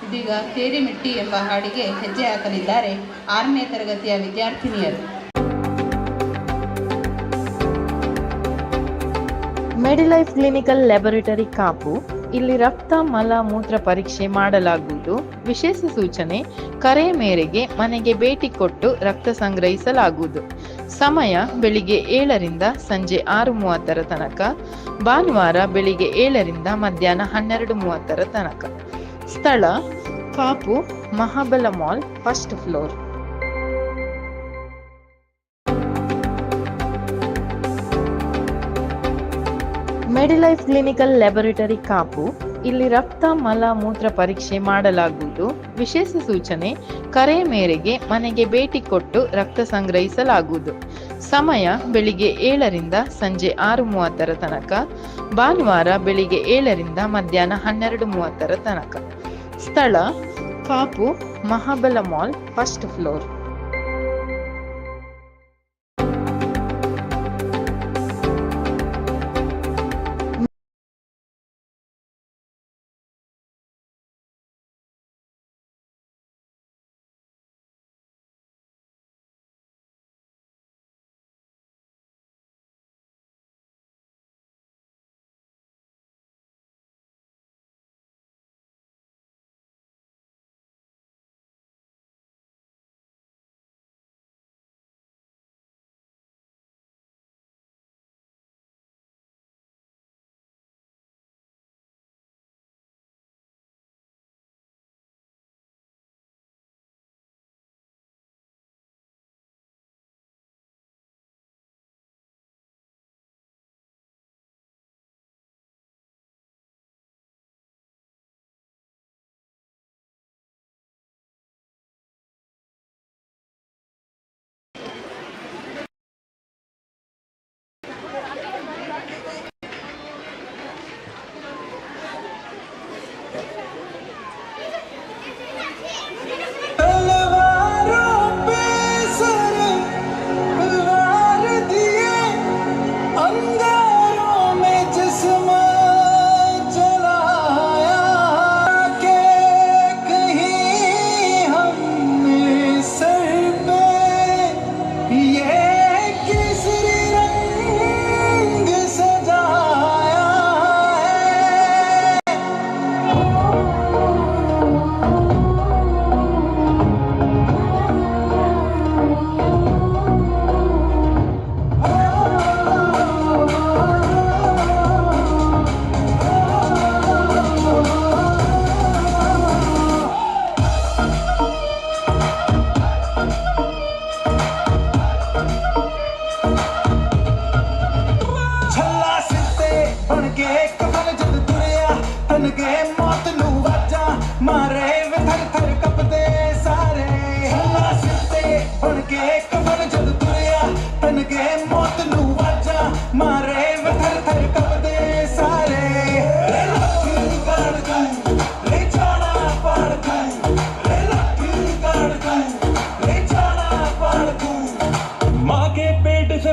ಇದೀಗ ತೇರಿಮಿಟ್ಟಿ ಎಂಬ ಹಾಡಿಗೆ ಹೆಜ್ಜೆ ಹಾಕಲಿದ್ದಾರೆ 6ನೇ ತರಗತಿಯ ವಿದ್ಯಾರ್ಥಿನಿಯರು. ಮೆಡಿಲೈಫ್ ಕ್ಲಿನಿಕಲ್ ಲ್ಯಾಬೊರೇಟರಿ ಕಾಪು. ಇಲ್ಲಿ ರಕ್ತ ಮಲ ಮೂತ್ರ ಪರೀಕ್ಷೆ ಮಾಡಲಾಗುವುದು. ವಿಶೇಷ ಸೂಚನೆ: ಕರೆ ಮೇರೆಗೆ ಮನೆಗೆ ಭೇಟಿ ಕೊಟ್ಟು ರಕ್ತ ಸಂಗ್ರಹಿಸಲಾಗುವುದು. ಸಮಯ ಬೆಳಿಗ್ಗೆ 7ರಿಂದ ಸಂಜೆ 6:30 ತನಕ, ಭಾನುವಾರ ಬೆಳಿಗ್ಗೆ 7ರಿಂದ ಮಧ್ಯಾಹ್ನ 12:30 ತನಕ. ಸ್ಥಳ: Kapu Mahabala mall, 1st floor. Medilife clinical laboratory Kapu. ಇಲ್ಲಿ ರಕ್ತ ಮಲ ಮೂತ್ರ ಪರೀಕ್ಷೆ ಮಾಡಲಾಗುವುದು. ವಿಶೇಷ ಸೂಚನೆ, ಕರೆ ಮೇರೆಗೆ ಮನೆಗೆ ಭೇಟಿ ಕೊಟ್ಟು ರಕ್ತ ಸಂಗ್ರಹಿಸಲಾಗುವುದು. ಸಮಯ ಬೆಳಿಗ್ಗೆ 7ರಿಂದ ಸಂಜೆ 6:30 ತನಕ, ಭಾನುವಾರ ಬೆಳಿಗ್ಗೆ 7ರಿಂದ ಮಧ್ಯಾಹ್ನ 12:30 ತನಕ. ಸ್ಥಳ Kapu Mahabala mall, first floor.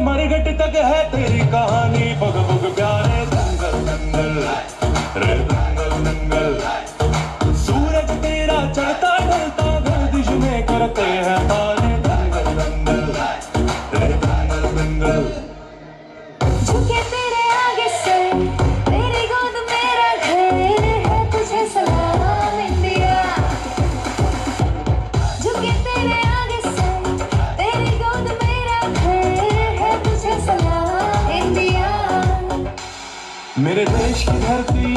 मरघट तक है तेरी कहानी, बग बग प्यारे दंगल दंगल रे दंगल दंगल। सूरज तेरा चढ़ता ढलता गर्दिश में करते हैं तारे, दंगल दंगल रे दंगल दंगल। झुके तेरे आगे से तेरी गोद मेरा घर है, तुझे सलाम इंडिया। झुके तेरे आगे से तेरी गोद मेरा घर है, तुझे सलाम इंडिया। मेरे देश की धरती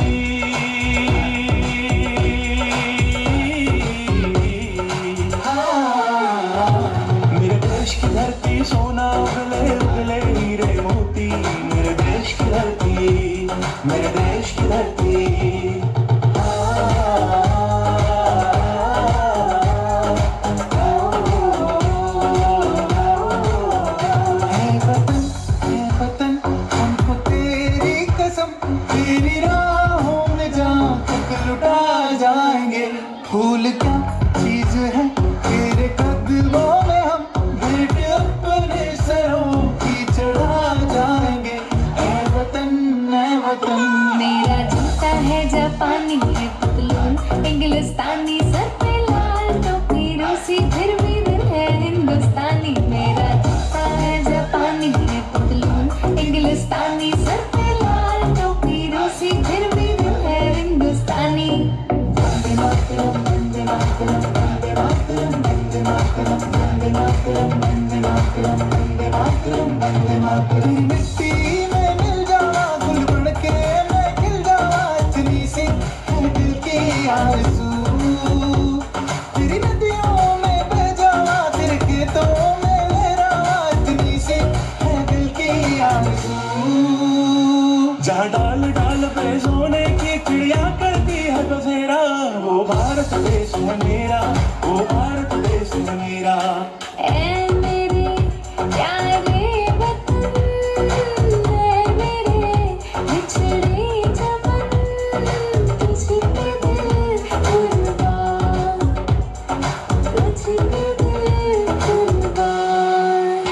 मेरे देश की धरती, सोना उगले उगले हीरे मोती। मेरे देश की धरती, मेरे देश की धरती। फूल क्या चीज है तेरे कदमों में, हम भेंट अपने सरों की चढ़ा जाएंगे। ऐ वतन मेरा जूता है जापानी है पतलून इंग्लिस्तानी, सर पे लाल टोपी रूसी, फिर भी दिल है हिंदुस्तानी। मेरा जूता है जापानी है पतलून इंग्लिस्तानी, सर पे लाल टोपी रूसी, फिर भी दिल है हिंदुस्तानी। मिट्टी में मिल जावा, गुल बन के मैं खिल जावा, इतनी सी है दिल की आरज़ू। तेरी नदियों में बह जावा, तेरे खेतों में लहरावा, इतनी सी है दिल की आरज़ू। जहाँ डाल डाल पे सोने की चिड़िया करती भारत देश है मेरा, वो भारत देश है मेरा। ऐ मेरे प्यारे वतन, ऐ मेरे बिछड़े चमन, तुझ पे दिल कुर्बान, तुझ पे दिल कुर्बान।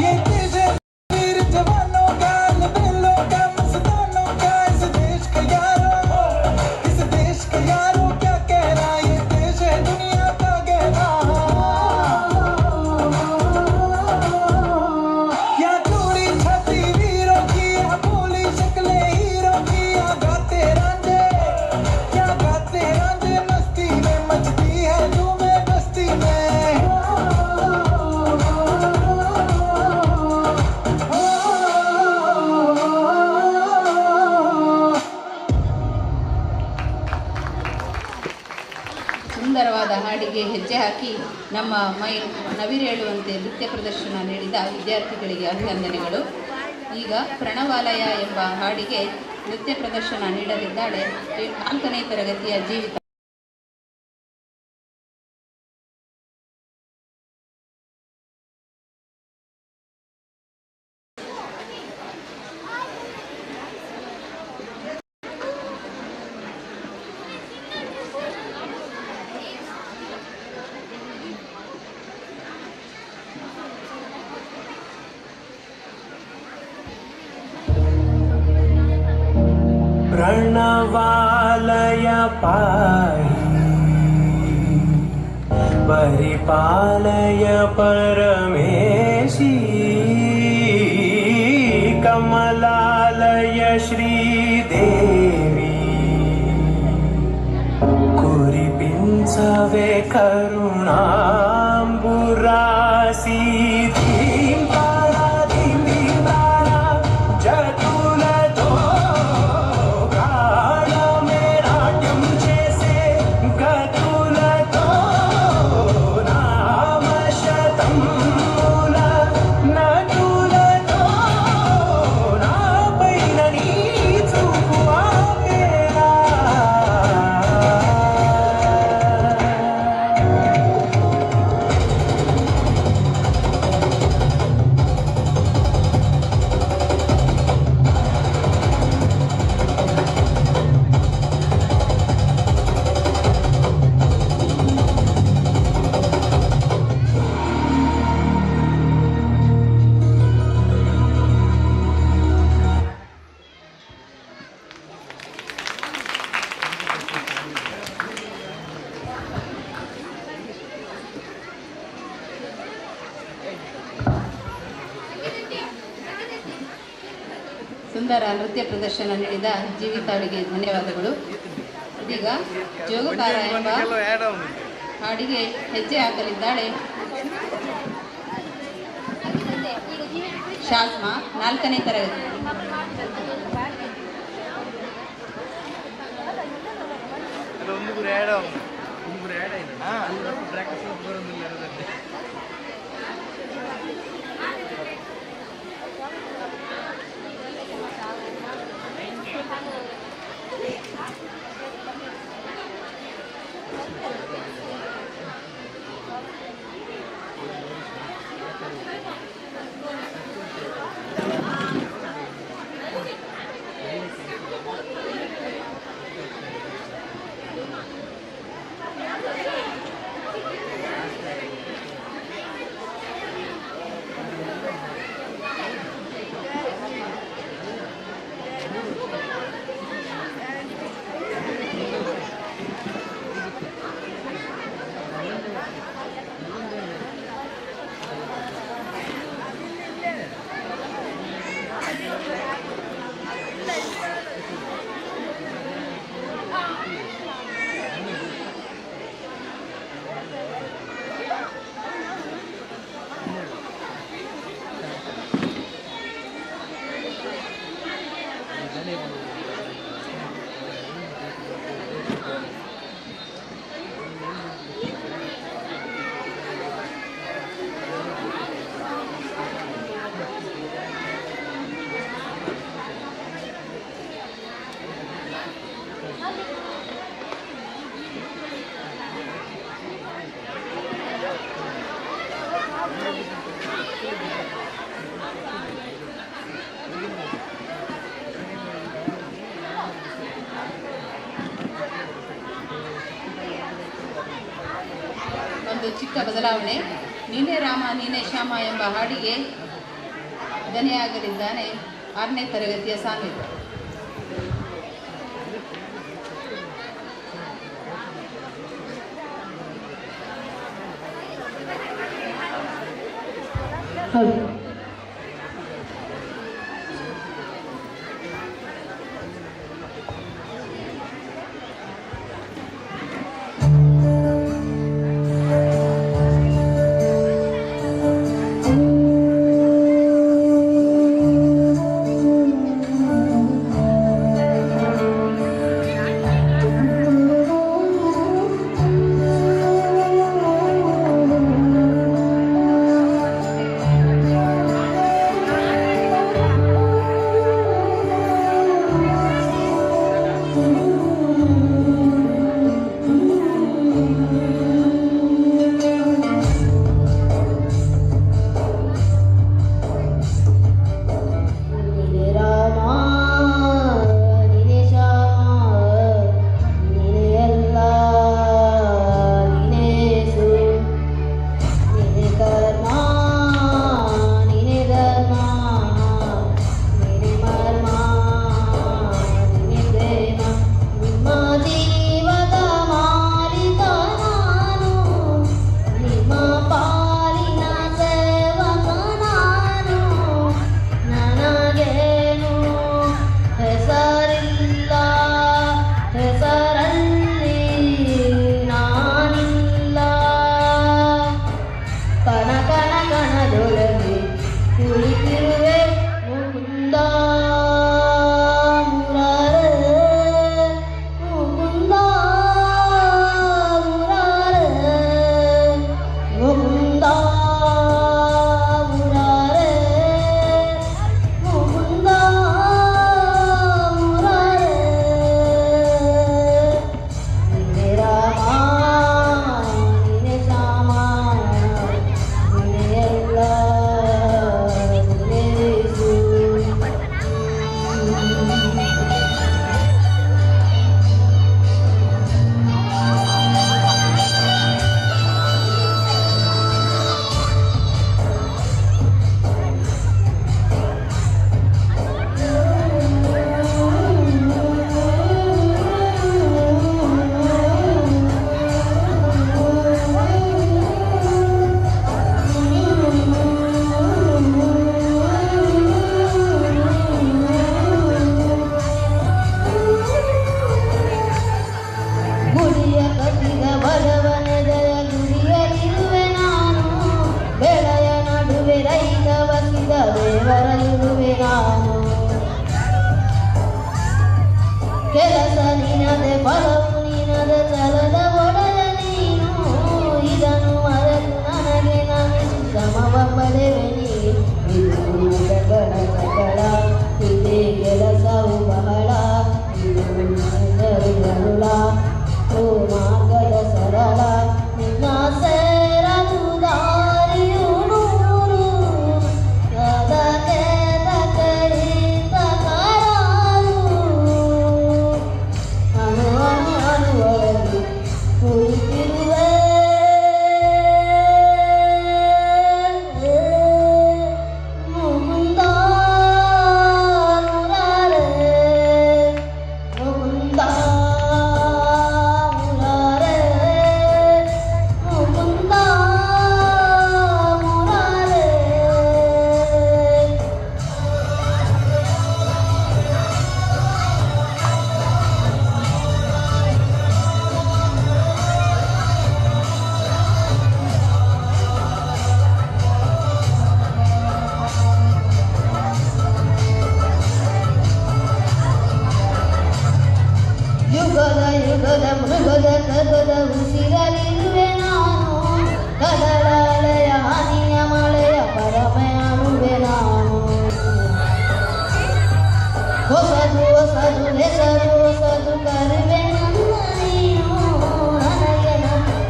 ये देश है वीर जवानों का, लबेलों का, मस्तानों का, इस देश का यारो, इस देश का यारो क्या कहना, ये देश है दुनिया का गहना। क्या चूड़ी छाती वीरों की, या बोली शक्लें हीरों की, या गाते रांझे, क्या गाते रांझे मस्ती में, मचती है धूमें बस्ती में। ಸುಂದರವಾದ ಹಾಡಿಗೆ ಹೆಜ್ಜೆ ಹಾಕಿ ನಮ್ಮ ಮೈ ನವಿರೇಳುವಂತೆ ನೃತ್ಯ ಪ್ರದರ್ಶನ ನೀಡಿದ ವಿದ್ಯಾರ್ಥಿಗಳಿಗೆ ಅಭಿನಂದನೆಗಳು. ಈಗ ಪ್ರಣವಾಲಯ ಎಂಬ ಹಾಡಿಗೆ ನೃತ್ಯ ಪ್ರದರ್ಶನ ನೀಡಲಿದ್ದಾಳೆ 4ನೇ ತರಗತಿಯ ಜೀವಿತ. प्रणवालय पाहि परिपालय परमेशी, कमलालय श्रीदेवी कुरिपिंचवे करुणांबुरासी। धीं तारा धीं धीं तारा जतुलतो ಸುಂದರ ನೃತ್ಯ ಪ್ರದರ್ಶನ ನೀಡಿದ ಜೀವಿತಾಳಿಗೆ ಧನ್ಯವಾದಗಳು. ಇದೀಗ ಜೋಗುತಾರ ಎಂಬ ಹಾಡಿಗೆ ಹೆಜ್ಜೆ ಹಾಕಲಿದ್ದಾಳೆ ಶಾಸ್ಮಾ, 4ನೇ ತರಗತಿ. ಒಂದು ಚಿಕ್ಕ ಬದಲಾವಣೆ. ನೀನೇ ರಾಮ ನೀನೇ ಶ್ಯಾಮ ಎಂಬ ಹಾಡಿಗೆ ದನಿಯಾಗಲಿದ್ದಾನೆ 6ನೇ ತರಗತಿಯ ಸಾನ್ವಿತ್. ಕೆಲಸ ನಿನದೆ ಫಲವು ನಿನದೆ ಛಲದ ಒಡೆಯ ನೀನು ಇದನ್ನು ಮರೆತು ನನಗೆ ನಮಿಸಿ ಸಮವ ಪಡೆವೆ ನೀನು ಇದು ನಿನಗಳ ಸಕಲ ಇದೇ ಕೆಲಸವು ಬಹಳ ಇದು ನಿನ್ನರುಳ ಓ ಮಾರ್ಗದ ಸರಳ ನಿನ್ನ ಸೇರದು ದಾರಿಯು ನೂರು ಅದಕ್ಕೆ ತಕರಿಂದ ಕಾರಾರು ಅನುವಲ್ಲಿ ಕುಳಿತಿರುವೆ ಮುಕುಂದ ಮುರಾರೆ ಮುಕುಂದ ಮುರಾರೆ ಮುಕುಂದ ಮುರಾರೆ ಯುಗದ ಯುಗದ ಮೃಗದ ಕಗದ ಉಸಿರಲಿರುವೆ ನಾನು ಕದಳಲೆಯ ಹನಿಯ ಮಳೆಯ ಪರಮೆಯಾನುವೆ ನಾನು ಹೊಸದು ಹೊಸದು ಹೆಸರು ಹೊಸದು ಕರುವೆ ನನ್ನ ನೀನು ನನಗೆ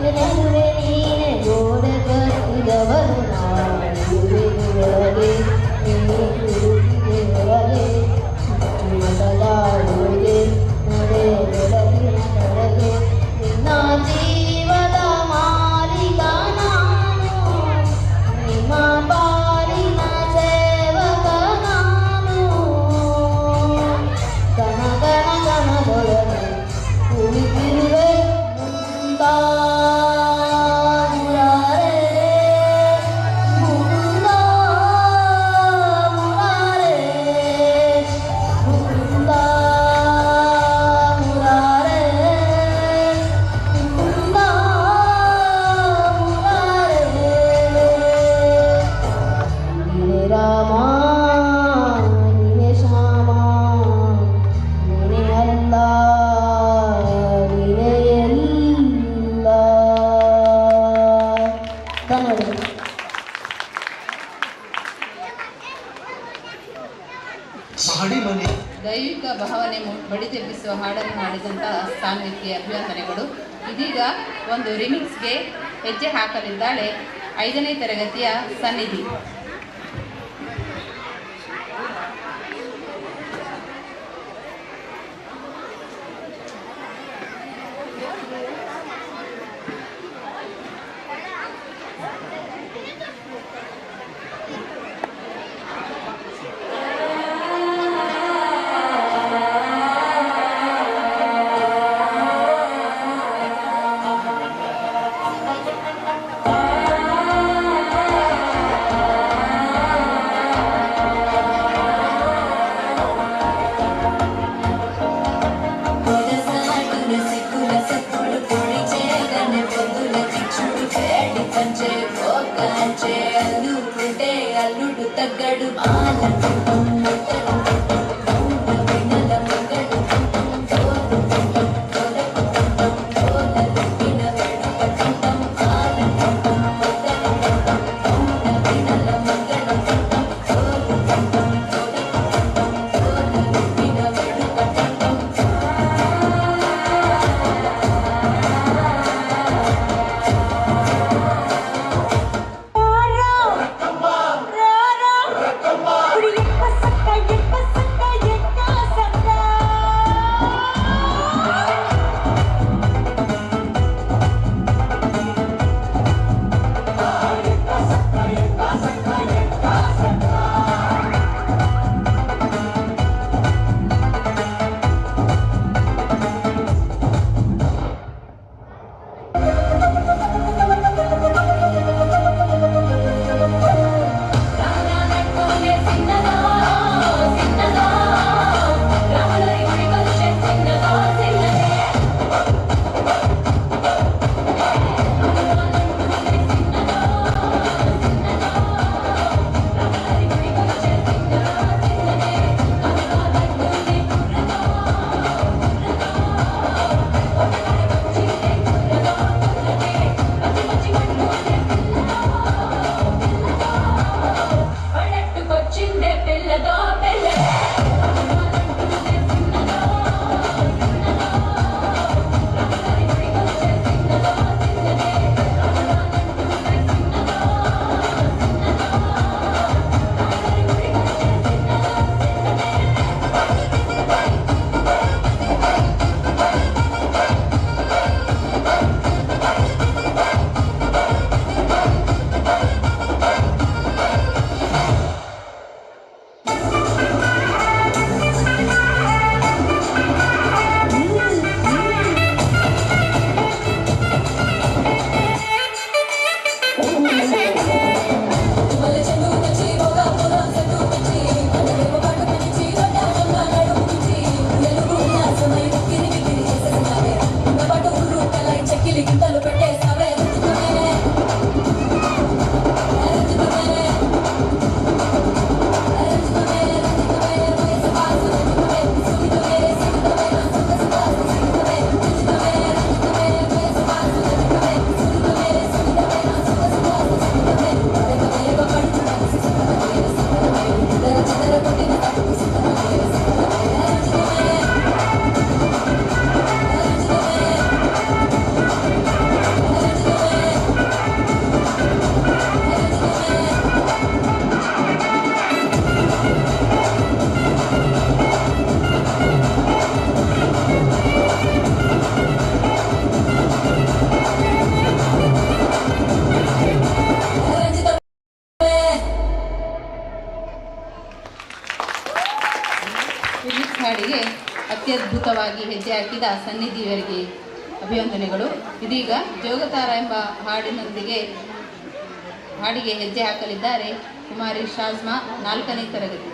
ನೆನಪುವೆ ನೀನೆ ಗೋಡೆ ಕಟ್ಟಿದವರು ನಾನು ಒಳಗೆ ಹೊರಗೆ ಮೊದಲಾಡುವೆ ನಡೆ ಬೆಳಗಿನ ಕಡೆಗೆ ನಿನ್ನ ಜೀವದ ಮಾಲಿಕ ಎನಿಸುವ ಹಾಡನ್ನು ಹಾಡಿದಂಥ ಸಾಂಗಕ್ಕೆ ಅಭಿವಂದನೆಗಳು. ಇದೀಗ ಒಂದು ರಿಮಿಕ್ಸ್ಗೆ ಹೆಜ್ಜೆ ಹಾಕಲಿದ್ದಾಳೆ 5ನೇ ತರಗತಿಯ ಸನ್ನಿಧಿ. అల్లుడు తగ్గడు ಹಾಡಿಗೆ ಅತ್ಯದ್ಭುತವಾಗಿ ಹೆಜ್ಜೆ ಹಾಕಿದ ಸನ್ನಿಧಿಯವರಿಗೆ ಅಭಿವಂದನೆಗಳು. ಇದೀಗ ಜೋಗತಾರ ಎಂಬ ಹಾಡಿಗೆ ಹೆಜ್ಜೆ ಹಾಕಲಿದ್ದಾರೆ ಕುಮಾರಿ ಶಾಜ್ಮಾ 4ನೇ ತರಗತಿ.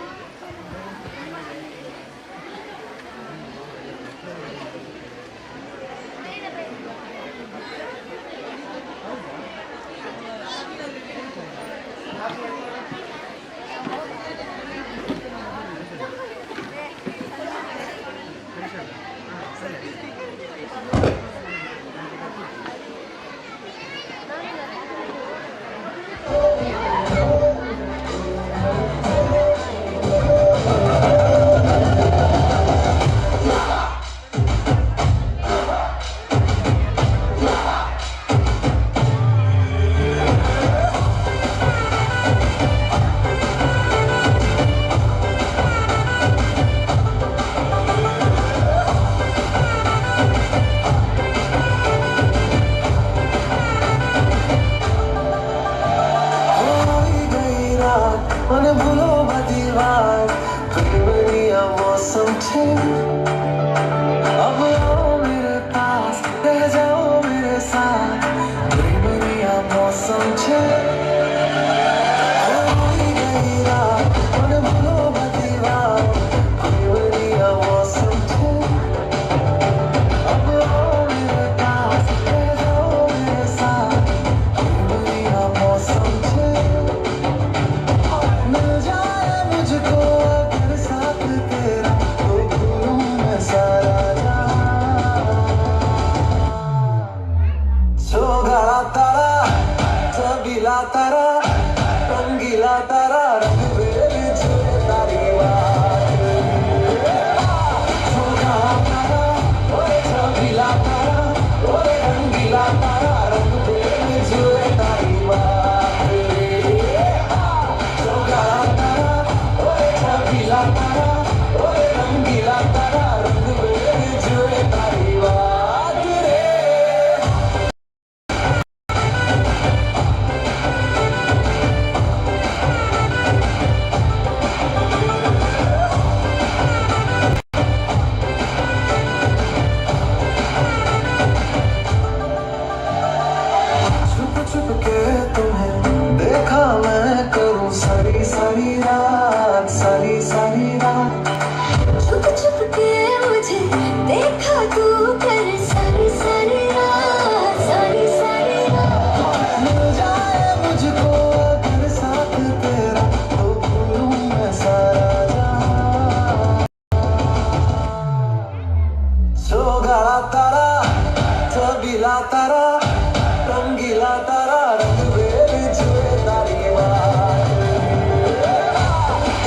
रंगीला तारा रंग बेर जुए तारी बात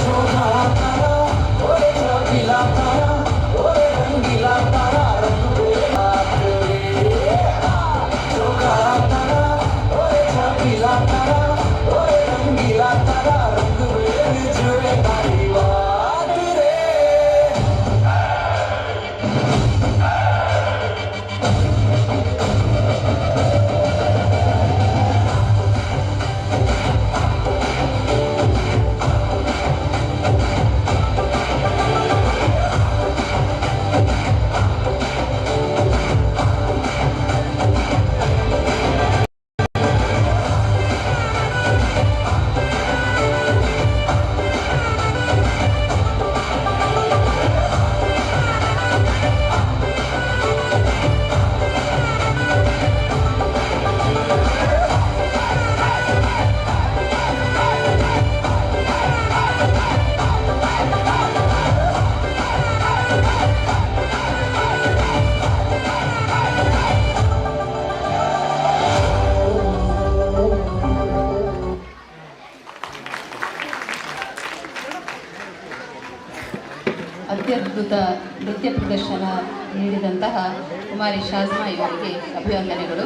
शोभा तारा ओरे रंगीला तारा ओरे रंगीला तारा रंग बेर बात शोभा तारा ओरे रंगीला तारा ओरे रंगीला तारा रंग बेर जुए तारी बात रे ಅತ್ಯದ್ಭುತ ನೃತ್ಯ ಪ್ರದರ್ಶನ ನೀಡಿದಂತಹ ಕುಮಾರಿ ಶಾಜ್ಮಾ ಇವರಿಗೆ ಅಭಿವಂದನೆಗಳು.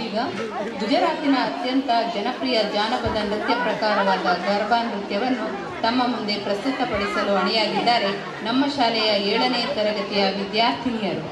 ಈಗ ಗುಜರಾತಿನ ಅತ್ಯಂತ ಜನಪ್ರಿಯ ಜಾನಪದ ನೃತ್ಯ ಪ್ರಕಾರವಾದ ಗರ್ಬಾ ನೃತ್ಯವನ್ನು ತಮ್ಮ ಮುಂದೆ ಪ್ರಸ್ತುತಪಡಿಸಲು ಅಣಿಯಾಗಿದ್ದಾರೆ ನಮ್ಮ ಶಾಲೆಯ 7ನೇ ತರಗತಿಯ ವಿದ್ಯಾರ್ಥಿನಿಯರು.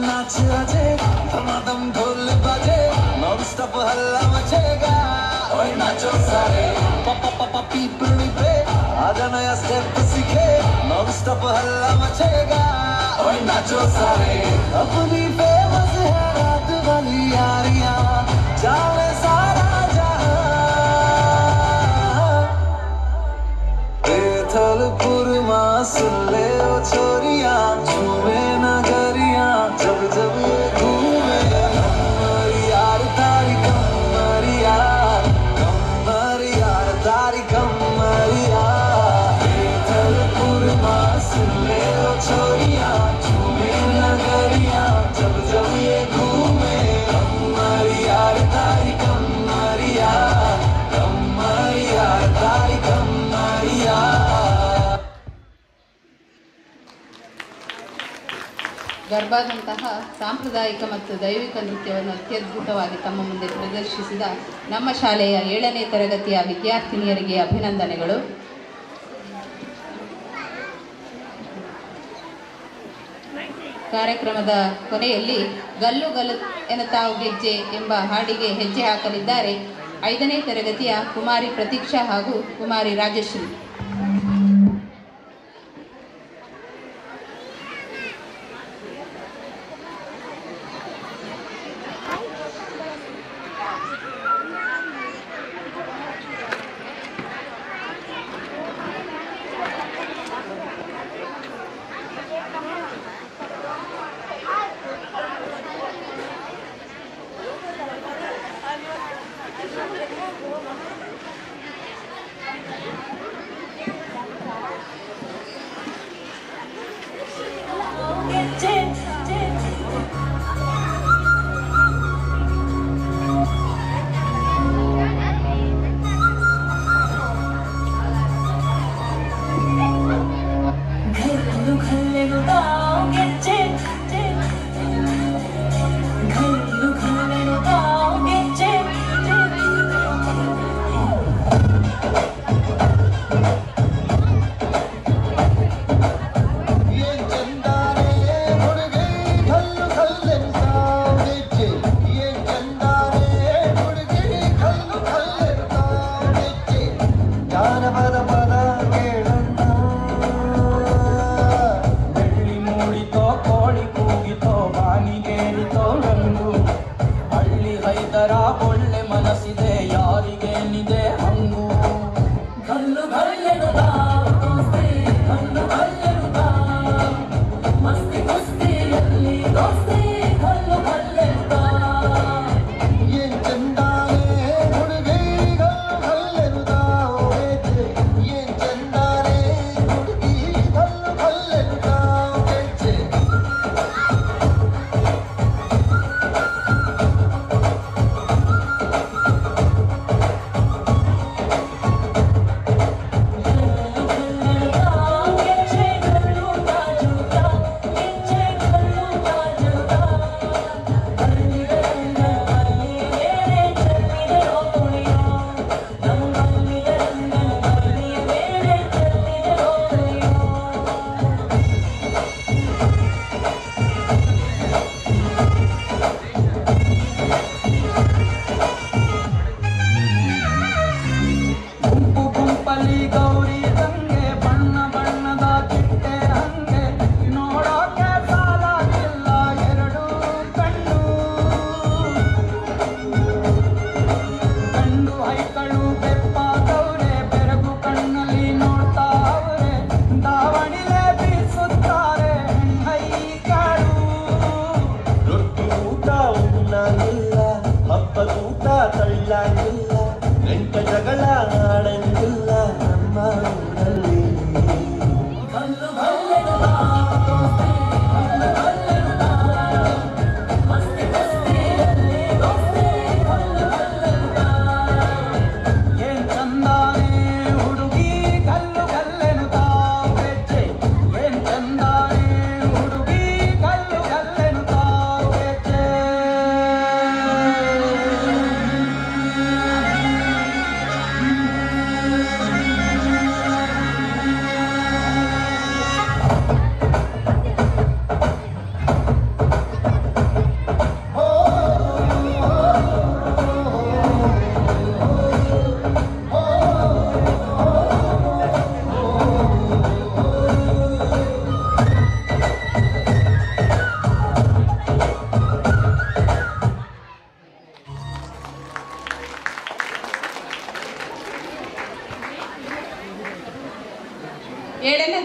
नाच रचे धमाधम ढोल बजे नॉन स्टॉप हल्ला मचेगा ओए नाचो सारे पापा पापा पीपली पे आजा नया स्टेप सीखे नॉन स्टॉप हल्ला मचेगा ओए नाचो सारे अपनी फेमस है रात वाली यारियां जाने सारा जहां बेथलपुर मां सुन ले ओ छोरियां झूमे नगरियां जब जब ये घूमे कमर यार तारी कमर यार तारी कमर यार बेथलपुर मां सुन ले ओ छोरियां झूमे नगरियां जब जब ये घूमे कमर यार तारी कमर यार तारी कमर यार. ಗರ್ಭಾದಂತಹ ಸಾಂಪ್ರದಾಯಿಕ ಮತ್ತು ದೈವಿಕ ನೃತ್ಯವನ್ನು ಅತ್ಯದ್ಭುತವಾಗಿ ತಮ್ಮ ಮುಂದೆ ಪ್ರದರ್ಶಿಸಿದ ನಮ್ಮ ಶಾಲೆಯ 7ನೇ ತರಗತಿಯ ವಿದ್ಯಾರ್ಥಿನಿಯರಿಗೆ ಅಭಿನಂದನೆಗಳು. ಕಾರ್ಯಕ್ರಮದ ಕೊನೆಯಲ್ಲಿ ಗಲ್ಲು ಗಲ್ಲು ಎನ್ನುತ್ತಾವು ಗೆಜ್ಜೆ ಎಂಬ ಹಾಡಿಗೆ ಹೆಜ್ಜೆ ಹಾಕಲಿದ್ದಾರೆ 5ನೇ ತರಗತಿಯ ಕುಮಾರಿ ಪ್ರತೀಕ್ಷಾ ಹಾಗೂ ಕುಮಾರಿ ರಾಜಶ್ರೀ.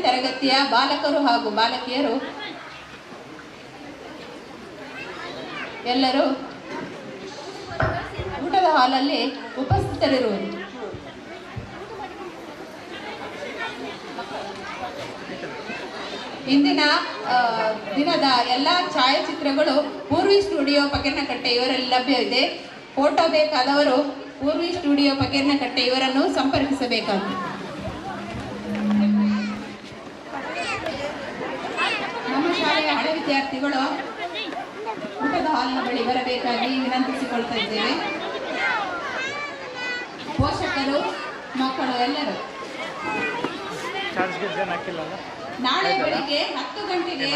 ತರಗತಿಯ ಬಾಲಕರು ಹಾಗೂ ಬಾಲಕಿಯರು ಎಲ್ಲರೂ ಊಟದ ಹಾಲಲ್ಲಿ ಉಪಸ್ಥಿತರಿರುವರು. ಇಂದಿನ ದಿನದ ಎಲ್ಲ ಛಾಯಾಚಿತ್ರಗಳು ಪೂರ್ವಿ ಸ್ಟುಡಿಯೋ ಪಕೆರ್ನಕಟ್ಟೆ ಇವರಲ್ಲಿ ಲಭ್ಯವಿದೆ. ಫೋಟೋ ಬೇಕಾದವರು ಪೂರ್ವಿ ಸ್ಟುಡಿಯೋ ಪಕೆರ್ನಕಟ್ಟೆ ಇವರನ್ನು ಸಂಪರ್ಕಿಸಬೇಕಾಗಿದೆ. ನಮ್ಮ ಶಾಲೆಯ ಹಳೆ ವಿದ್ಯಾರ್ಥಿಗಳು ಊಟದ ಹಾಲಿನ ಬಳಿ ಬರಬೇಕಾಗಿ ವಿನಂತಿಸಿಕೊಳ್ತಾ ಇದ್ದೇವೆ. ಪೋಷಕರು, ಮಕ್ಕಳು ಎಲ್ಲರೂ ನಾಳೆ ಬೆಳಿಗ್ಗೆ 10 ಗಂಟೆಗೆ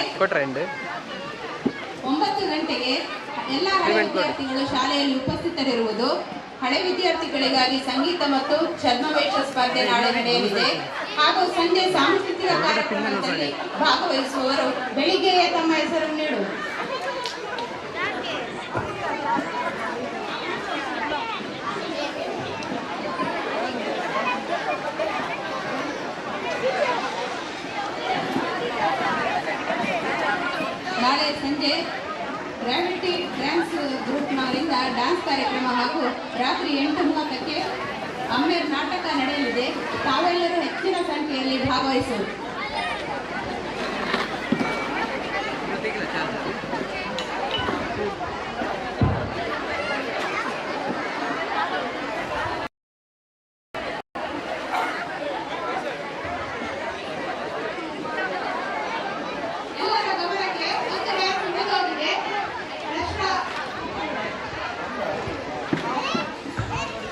9 ಗಂಟೆಗೆ ಎಲ್ಲ ಹಳೆ ವಿದ್ಯಾರ್ಥಿಗಳು ಶಾಲೆಯಲ್ಲಿ ಉಪಸ್ಥಿತರಿರುವುದು. ಹಳೆ ವಿದ್ಯಾರ್ಥಿಗಳಿಗಾಗಿ ಸಂಗೀತ ಮತ್ತು ಛದ್ಮವೇಷ ಸ್ಪರ್ಧೆ ನಾಳೆ ನಡೆಯಲಿದೆ. ಹಾಗೂ ಸಂಜೆ ಸಾಂಸ್ಕೃತಿಕ ಕಾರ್ಯಕ್ರಮದಲ್ಲಿ ಭಾಗವಹಿಸುವವರು ಬೆಳಿಗ್ಗೆಯೇ ತಮ್ಮ ಹೆಸರನ್ನು ನೀಡುವರು. ನಾಳೆ ಸಂಜೆ ಗ್ರಾವಿಟಿ ಡ್ಯಾನ್ಸ್ ಗ್ರೂಪ್ನವರಿಂದ ಡ್ಯಾನ್ಸ್ ಕಾರ್ಯಕ್ರಮ ಹಾಗೂ ರಾತ್ರಿ 8:30ಕ್ಕೆ ಅಮ್ಮೇರ್ ನಾಟಕ ನಡೆಯಲಿದೆ. ತಾವೆಲ್ಲರೂ ಹೆಚ್ಚಿನ ಸಂಖ್ಯೆಯಲ್ಲಿ ಭಾಗವಹಿಸುವುದು.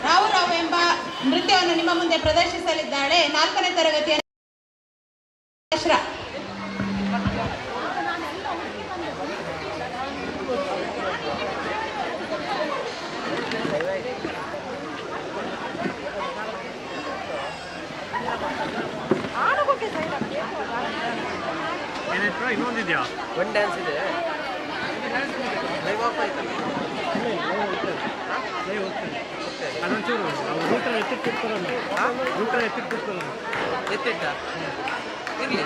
ರಾವ್ ಎಂಬ ನೃತ್ಯವನ್ನು ನಿಮ್ಮ ಮುಂದೆ ಪ್ರದರ್ಶಿಸಲಿದ್ದಾಳೆ 4ನೇ ತರಗತಿಯ ಅಶ್ರಾ. ಇನ್ನೊಂದಿದ್ಯಾ? ಒಂದು ಡ್ಯಾನ್ಸ್ ಇದೆ. ಲೈವ್ ಆಫ್ ಆಯ್ತು. ಅದೊಂಚೂರು ಊಟ ಎತ್ತಿಟ್ಟಿರ್ತಾರಲ್ಲ, ಊಟ ಎತ್ತಿಟ್ಟಿರ್ತಾರಲ್ಲ, ಎತ್ತಿಟ್ಟ ಇರಲಿ.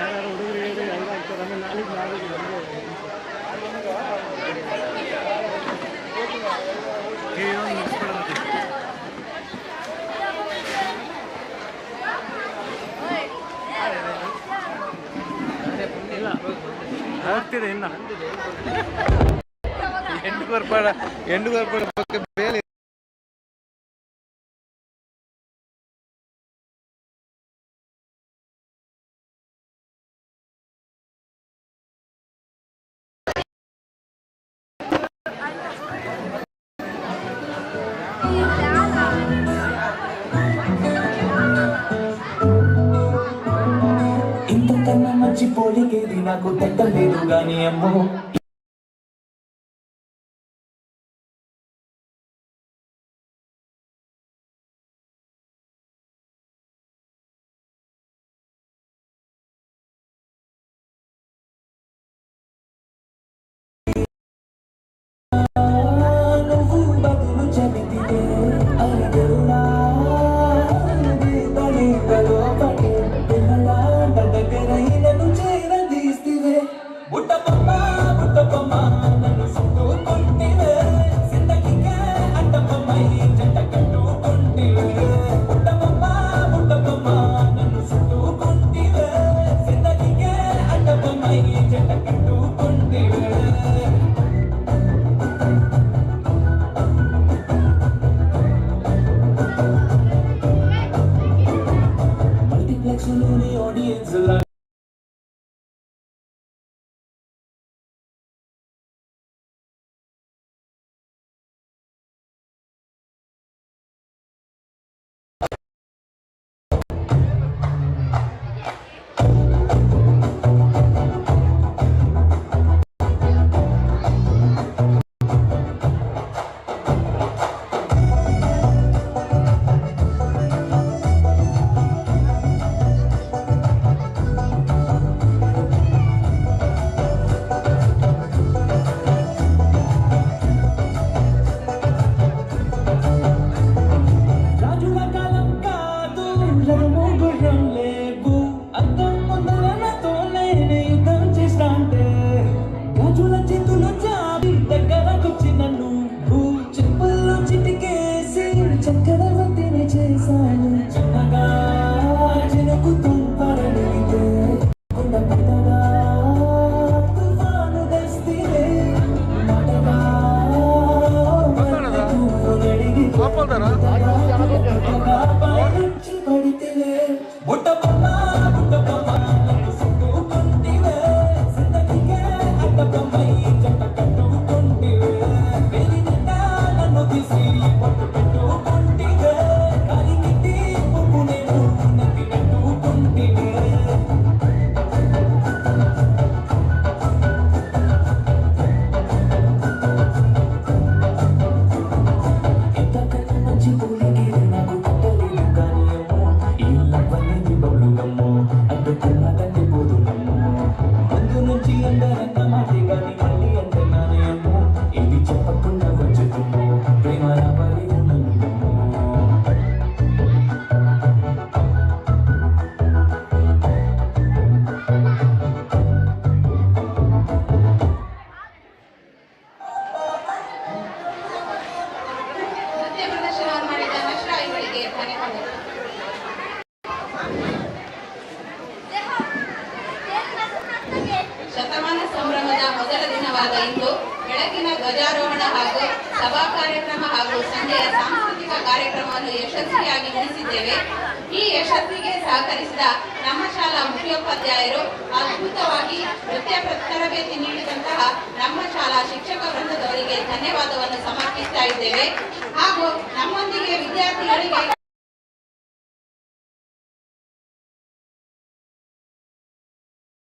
ಯಾರು ಹುಡುಗರು ಹೇಳಿ ಹಂಗಾಗ್ತಾರೆ. ಆಮೇಲೆ ನಾಳೆಗೆ ಇಲ್ಲ ಹೋಗ್ತಿದೆ ಇನ್ನು ಎಂಟು ಬರ್ಬೇಡ ಬಗ್ಗೆ ಬೇಲೆ. ఇంతకన్నా మంచి పోలికేది నాకు దక్కలేదు గాని అమ్మో. నువ్వు బదులు చెబితే అడిగరునా బడిగలో పడి పిల్లల దగ్గరైనను చేరదీస్తివే. బుట్ట బొమ్మ బుట్ట ನೃತ್ಯ ಪ್ರದರ್ಶನವನ್ನು ಮಾಡಿದ ನಶ್ರಾ ಇವರಿಗೆ ಧನ್ಯವಾದಗಳು. ಶತಮಾನ ಸಂಭ್ರಮದ ಮೊದಲ ದಿನವಾದ ಇಂದು ಬೆಳಕಿನ ಧ್ವಜಾರೋಹಣ ಹಾಗೂ ಸಭಾ ಕಾರ್ಯಕ್ರಮ ಹಾಗೂ ಸಂಜೆಯ ಸಾಂಸ್ಕೃತಿಕ ಕಾರ್ಯಕ್ರಮವನ್ನು ಯಶಸ್ವಿಯಾಗಿ ನಡೆಸಿದ್ದೇವೆ. ಈ ಯಶಸ್ಸಿಗೆ ಸಹಕರಿಸಿದ ನಮ್ಮ ಶಾಲಾ ಮುಖ್ಯೋಪಾಧ್ಯಾಯರು, ಅದ್ಭುತವಾಗಿ ನೃತ್ಯ ತರಬೇತಿ ನೀಡಿದಂತಹ ನಮ್ಮ ಶಾಲಾ ಶಿಕ್ಷಕ ವೃಂದದವರಿಗೆ ಧನ್ಯವಾದವನ್ನು ಸಮರ್ಪಿಸ್ತಾ ಇದ್ದೇವೆ. ಹಾಗೂ